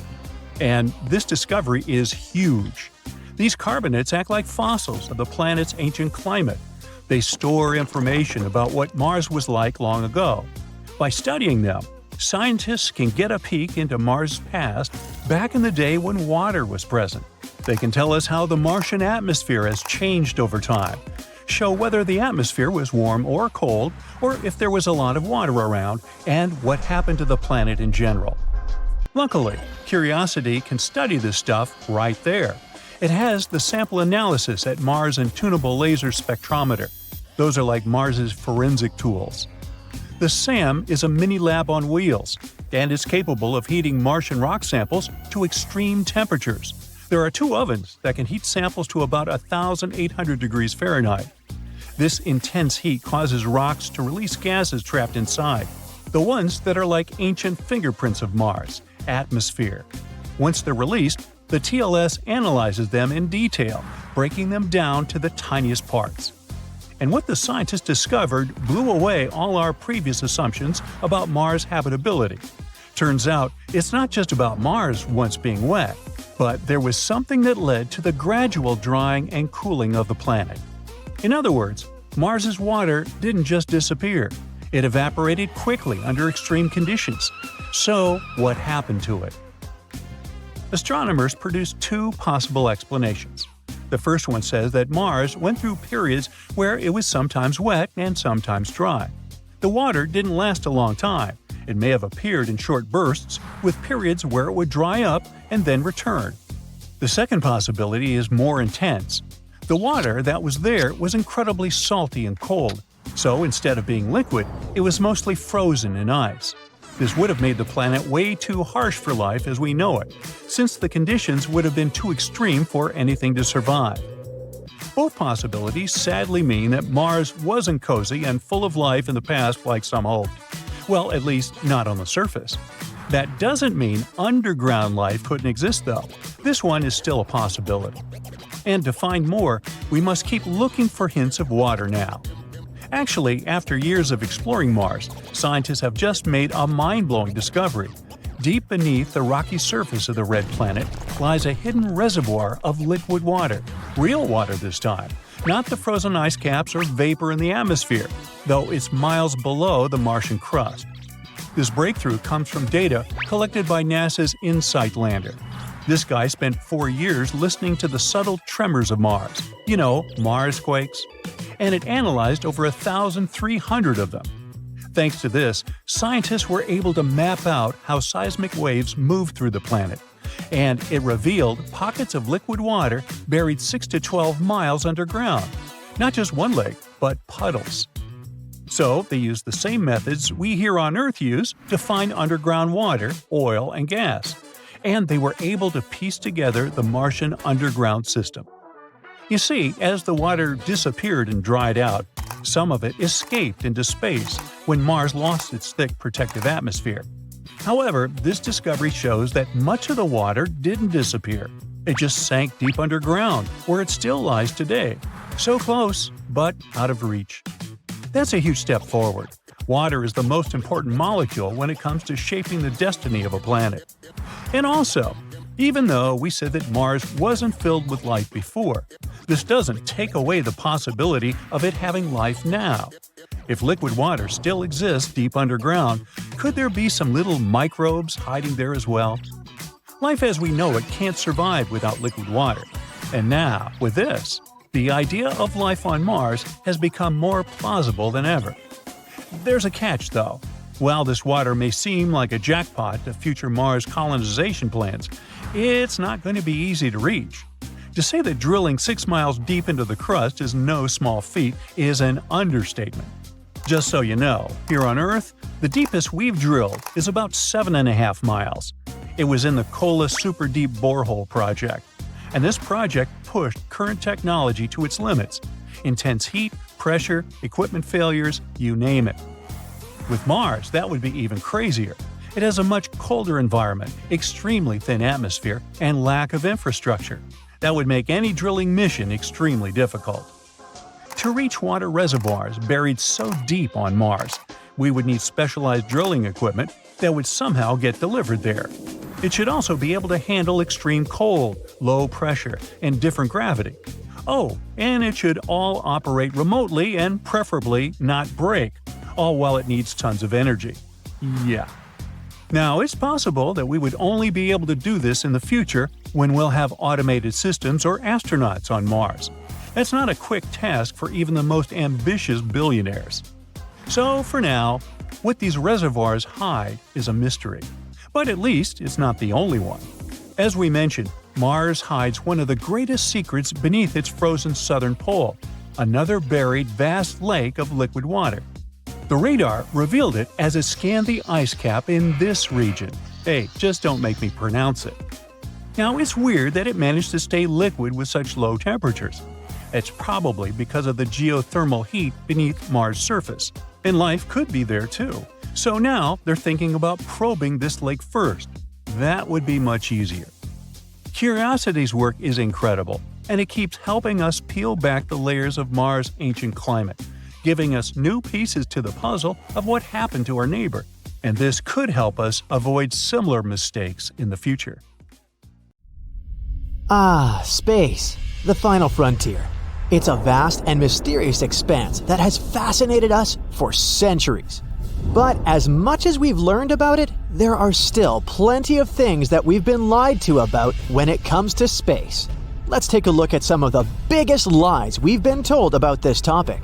And this discovery is huge. These carbonates act like fossils of the planet's ancient climate. They store information about what Mars was like long ago. By studying them, scientists can get a peek into Mars' past back in the day when water was present. They can tell us how the Martian atmosphere has changed over time, show whether the atmosphere was warm or cold, or if there was a lot of water around, and what happened to the planet in general. Luckily, Curiosity can study this stuff right there. It has the sample analysis at Mars and tunable laser spectrometer. Those are like Mars's forensic tools. The SAM is a mini lab on wheels, and is capable of heating Martian rock samples to extreme temperatures. There are 2 ovens that can heat samples to about 1,800 degrees Fahrenheit. This intense heat causes rocks to release gases trapped inside, the ones that are like ancient fingerprints of Mars, atmosphere. Once they're released, the TLS analyzes them in detail, breaking them down to the tiniest parts. And what the scientists discovered blew away all our previous assumptions about Mars' habitability. Turns out, it's not just about Mars once being wet, but there was something that led to the gradual drying and cooling of the planet. In other words, Mars's water didn't just disappear. It evaporated quickly under extreme conditions. So, what happened to it? Astronomers produced 2 possible explanations. The first one says that Mars went through periods where it was sometimes wet and sometimes dry. The water didn't last a long time. It may have appeared in short bursts, with periods where it would dry up and then return. The second possibility is more intense. The water that was there was incredibly salty and cold, so instead of being liquid, it was mostly frozen in ice. This would have made the planet way too harsh for life as we know it, since the conditions would have been too extreme for anything to survive. Both possibilities sadly mean that Mars wasn't cozy and full of life in the past like some hoped. Well, at least not on the surface. That doesn't mean underground life couldn't exist though. This one is still a possibility. And to find more, we must keep looking for hints of water now. Actually, after years of exploring Mars, scientists have just made a mind-blowing discovery. Deep beneath the rocky surface of the red planet lies a hidden reservoir of liquid water. Real water this time, not the frozen ice caps or vapor in the atmosphere, though it's miles below the Martian crust. This breakthrough comes from data collected by NASA's InSight lander. This guy spent 4 years listening to the subtle tremors of Mars. You know, Mars quakes. And it analyzed over 1,300 of them. Thanks to this, scientists were able to map out how seismic waves move through the planet, and it revealed pockets of liquid water buried 6 to 12 miles underground. Not just one lake, but puddles. So they used the same methods we here on Earth use to find underground water, oil, and gas. and they were able to piece together the Martian underground system. You see, as the water disappeared and dried out, some of it escaped into space when Mars lost its thick protective atmosphere. However, this discovery shows that much of the water didn't disappear. It just sank deep underground, where it still lies today. So close, but out of reach. That's a huge step forward. Water is the most important molecule when it comes to shaping the destiny of a planet. And also, even though we said that Mars wasn't filled with life before, this doesn't take away the possibility of it having life now. If liquid water still exists deep underground, could there be some little microbes hiding there as well? Life as we know it can't survive without liquid water. And now, with this, the idea of life on Mars has become more plausible than ever. There's a catch, though. While this water may seem like a jackpot to future Mars colonization plans, it's not going to be easy to reach. To say that drilling 6 miles deep into the crust is no small feat is an understatement. Just so you know, here on Earth, the deepest we've drilled is about 7.5 miles. It was in the Kola Super Deep Borehole project. And this project pushed current technology to its limits. Intense heat, pressure, equipment failures, you name it. With Mars, that would be even crazier. It has a much colder environment, extremely thin atmosphere, and lack of infrastructure. That would make any drilling mission extremely difficult. To reach water reservoirs buried so deep on Mars, we would need specialized drilling equipment that would somehow get delivered there. It should also be able to handle extreme cold, low pressure, and different gravity. Oh, and it should all operate remotely and preferably not break, all while it needs tons of energy. Yeah. Now, it's possible that we would only be able to do this in the future when we'll have automated systems or astronauts on Mars. That's not a quick task for even the most ambitious billionaires. So, for now, what these reservoirs hide is a mystery. But at least it's not the only one. As we mentioned, Mars hides one of the greatest secrets beneath its frozen southern pole, another buried vast lake of liquid water. The radar revealed it as it scanned the ice cap in this region. Hey, just don't make me pronounce it. Now, it's weird that it managed to stay liquid with such low temperatures. It's probably because of the geothermal heat beneath Mars' surface, and life could be there too. So now they're thinking about probing this lake first. That would be much easier. Curiosity's work is incredible, and it keeps helping us peel back the layers of Mars' ancient climate, giving us new pieces to the puzzle of what happened to our neighbor. And this could help us avoid similar mistakes in the future. Space, the final frontier. It's a vast and mysterious expanse that has fascinated us for centuries. But as much as we've learned about it, there are still plenty of things that we've been lied to about when it comes to space. Let's take a look at some of the biggest lies we've been told about this topic.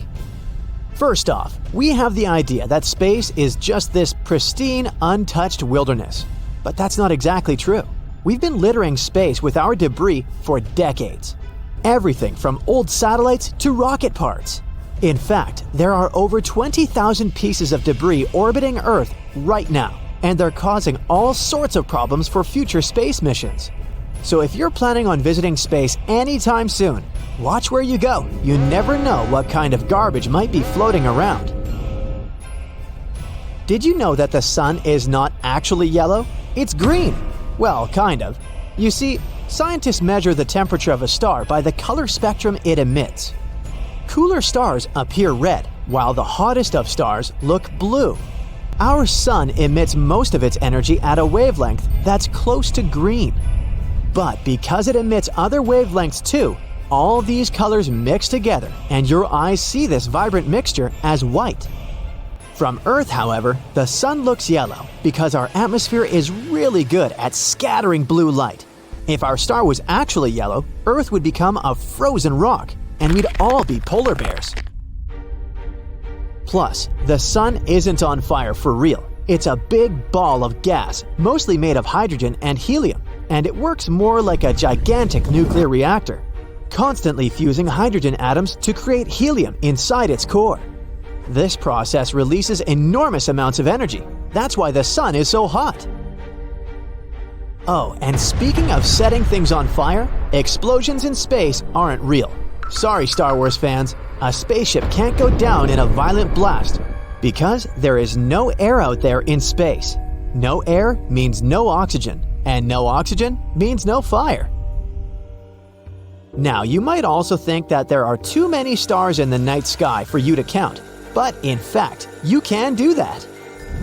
First off, we have the idea that space is just this pristine, untouched wilderness. But that's not exactly true. We've been littering space with our debris for decades. Everything from old satellites to rocket parts. In fact, there are over 20,000 pieces of debris orbiting Earth right now, and they're causing all sorts of problems for future space missions. So if you're planning on visiting space anytime soon, watch where you go. You never know what kind of garbage might be floating around. Did you know that the sun is not actually yellow? It's green. Well, kind of. You see, scientists measure the temperature of a star by the color spectrum it emits. Cooler stars appear red, while the hottest of stars look blue. Our sun emits most of its energy at a wavelength that's close to green. But because it emits other wavelengths too, all these colors mix together, and your eyes see this vibrant mixture as white. From Earth, however, the sun looks yellow because our atmosphere is really good at scattering blue light. If our star was actually yellow, Earth would become a frozen rock, and we'd all be polar bears. Plus, the sun isn't on fire for real. It's a big ball of gas, mostly made of hydrogen and helium, and it works more like a gigantic nuclear reactor, constantly fusing hydrogen atoms to create helium inside its core. This process releases enormous amounts of energy. That's why the sun is so hot. Oh, and speaking of setting things on fire, explosions in space aren't real. Sorry, Star Wars fans, a spaceship can't go down in a violent blast because there is no air out there in space. No air means no oxygen, and no oxygen means no fire. Now, you might also think that there are too many stars in the night sky for you to count, but in fact, you can do that.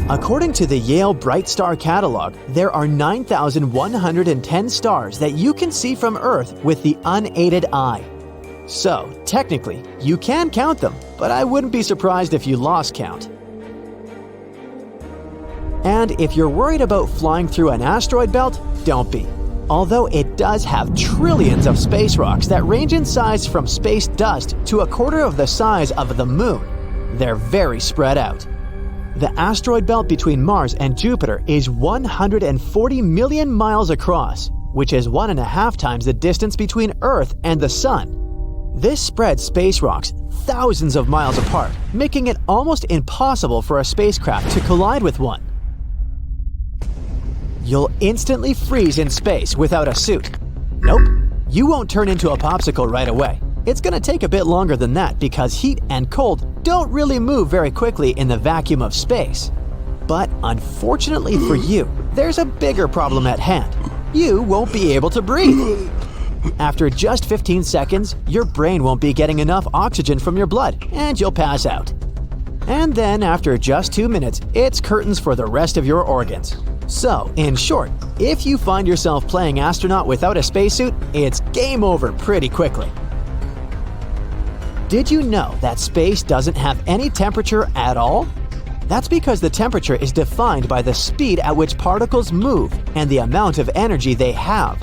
According to the Yale Bright Star Catalog, there are 9,110 stars that you can see from Earth with the unaided eye. So, technically, you can count them, but I wouldn't be surprised if you lost count. And if you're worried about flying through an asteroid belt, don't be. Although it does have trillions of space rocks that range in size from space dust to a quarter of the size of the Moon, they're very spread out. The asteroid belt between Mars and Jupiter is 140 million miles across, which is 1.5 times the distance between Earth and the Sun. This spreads space rocks thousands of miles apart, making it almost impossible for a spacecraft to collide with one. You'll instantly freeze in space without a suit. Nope, you won't turn into a popsicle right away. It's going to take a bit longer than that because heat and cold don't really move very quickly in the vacuum of space. But unfortunately for you, there's a bigger problem at hand. You won't be able to breathe. After just 15 seconds, your brain won't be getting enough oxygen from your blood, and you'll pass out. And then after just 2 minutes, it's curtains for the rest of your organs. So, in short, if you find yourself playing astronaut without a spacesuit, it's game over pretty quickly. Did you know that space doesn't have any temperature at all? That's because the temperature is defined by the speed at which particles move and the amount of energy they have.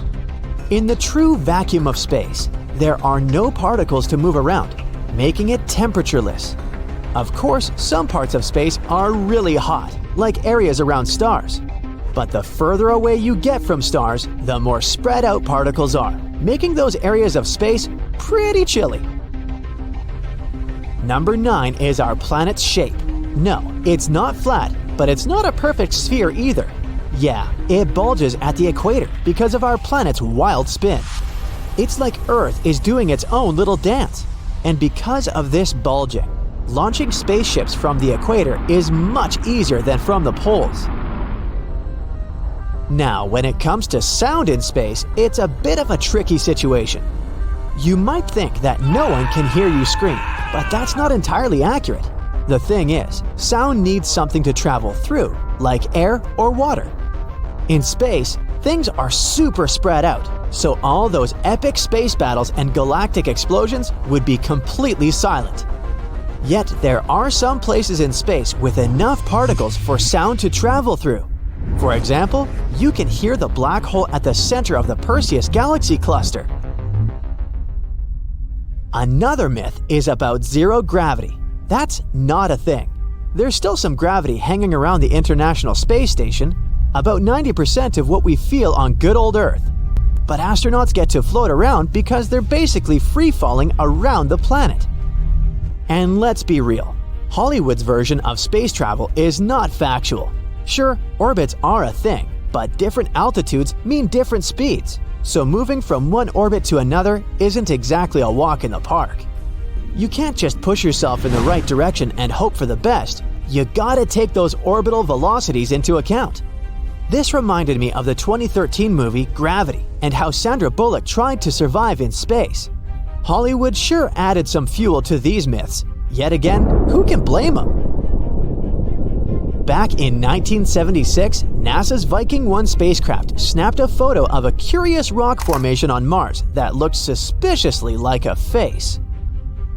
In the true vacuum of space, there are no particles to move around, making it temperatureless. Of course, some parts of space are really hot, like areas around stars. But the further away you get from stars, the more spread out particles are, making those areas of space pretty chilly. Number 9 is our planet's shape. No, it's not flat, but it's not a perfect sphere either. Yeah, it bulges at the equator because of our planet's wild spin. It's like Earth is doing its own little dance. And because of this bulging, launching spaceships from the equator is much easier than from the poles. Now, when it comes to sound in space, it's a bit of a tricky situation. You might think that no one can hear you scream, but that's not entirely accurate. The thing is, sound needs something to travel through, like air or water. In space, things are super spread out, so all those epic space battles and galactic explosions would be completely silent. Yet there are some places in space with enough particles for sound to travel through. For example, you can hear the black hole at the center of the Perseus galaxy cluster. Another myth is about zero gravity. That's not a thing. There's still some gravity hanging around the International Space Station, about 90% of what we feel on good old Earth. But astronauts get to float around because they're basically free-falling around the planet. And let's be real, Hollywood's version of space travel is not factual. Sure, orbits are a thing, but different altitudes mean different speeds. So moving from one orbit to another isn't exactly a walk in the park. You can't just push yourself in the right direction and hope for the best. You gotta take those orbital velocities into account. This reminded me of the 2013 movie Gravity and how Sandra Bullock tried to survive in space. Hollywood sure added some fuel to these myths. Yet again, who can blame them? Back in 1976, NASA's Viking 1 spacecraft snapped a photo of a curious rock formation on Mars that looked suspiciously like a face.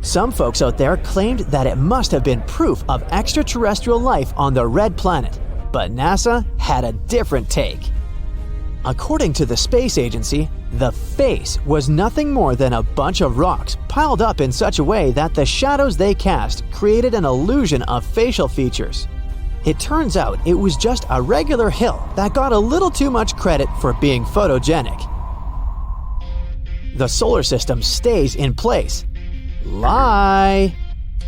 Some folks out there claimed that it must have been proof of extraterrestrial life on the red planet, but NASA had a different take. According to the space agency, the face was nothing more than a bunch of rocks piled up in such a way that the shadows they cast created an illusion of facial features. It turns out it was just a regular hill that got a little too much credit for being photogenic. The solar system stays in place. Lie!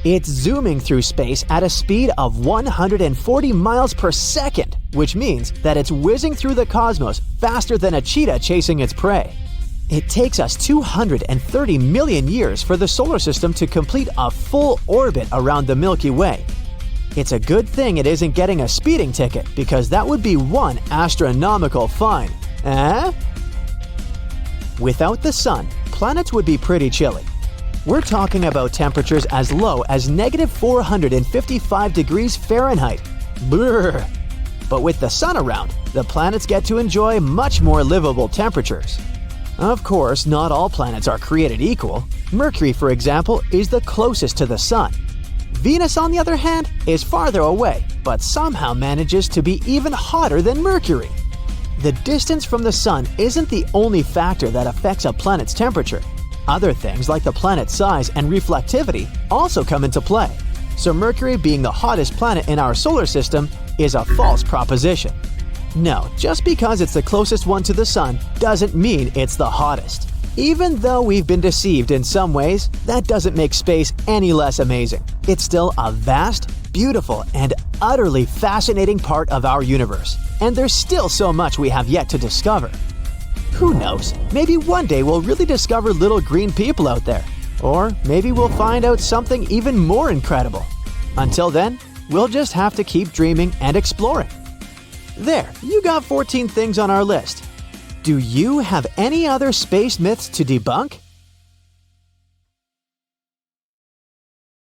It's zooming through space at a speed of 140 miles per second, which means that it's whizzing through the cosmos faster than a cheetah chasing its prey. It takes us 230 million years for the solar system to complete a full orbit around the Milky Way. It's a good thing it isn't getting a speeding ticket, because that would be one astronomical fine. Eh? Without the sun, planets would be pretty chilly. We're talking about temperatures as low as -455 degrees Fahrenheit. Brr! But with the sun around, the planets get to enjoy much more livable temperatures. Of course, not all planets are created equal. Mercury, for example, is the closest to the sun. Venus, on the other hand, is farther away, but somehow manages to be even hotter than Mercury. The distance from the sun isn't the only factor that affects a planet's temperature. Other things like the planet's size and reflectivity also come into play. So Mercury being the hottest planet in our solar system is a false proposition. No, just because it's the closest one to the sun doesn't mean it's the hottest. Even though we've been deceived in some ways, that doesn't make space any less amazing. It's still a vast, beautiful, and utterly fascinating part of our universe. And there's still so much we have yet to discover. Who knows? Maybe one day we'll really discover little green people out there. Or maybe we'll find out something even more incredible. Until then, we'll just have to keep dreaming and exploring. There, you got 14 things on our list. Do you have any other space myths to debunk?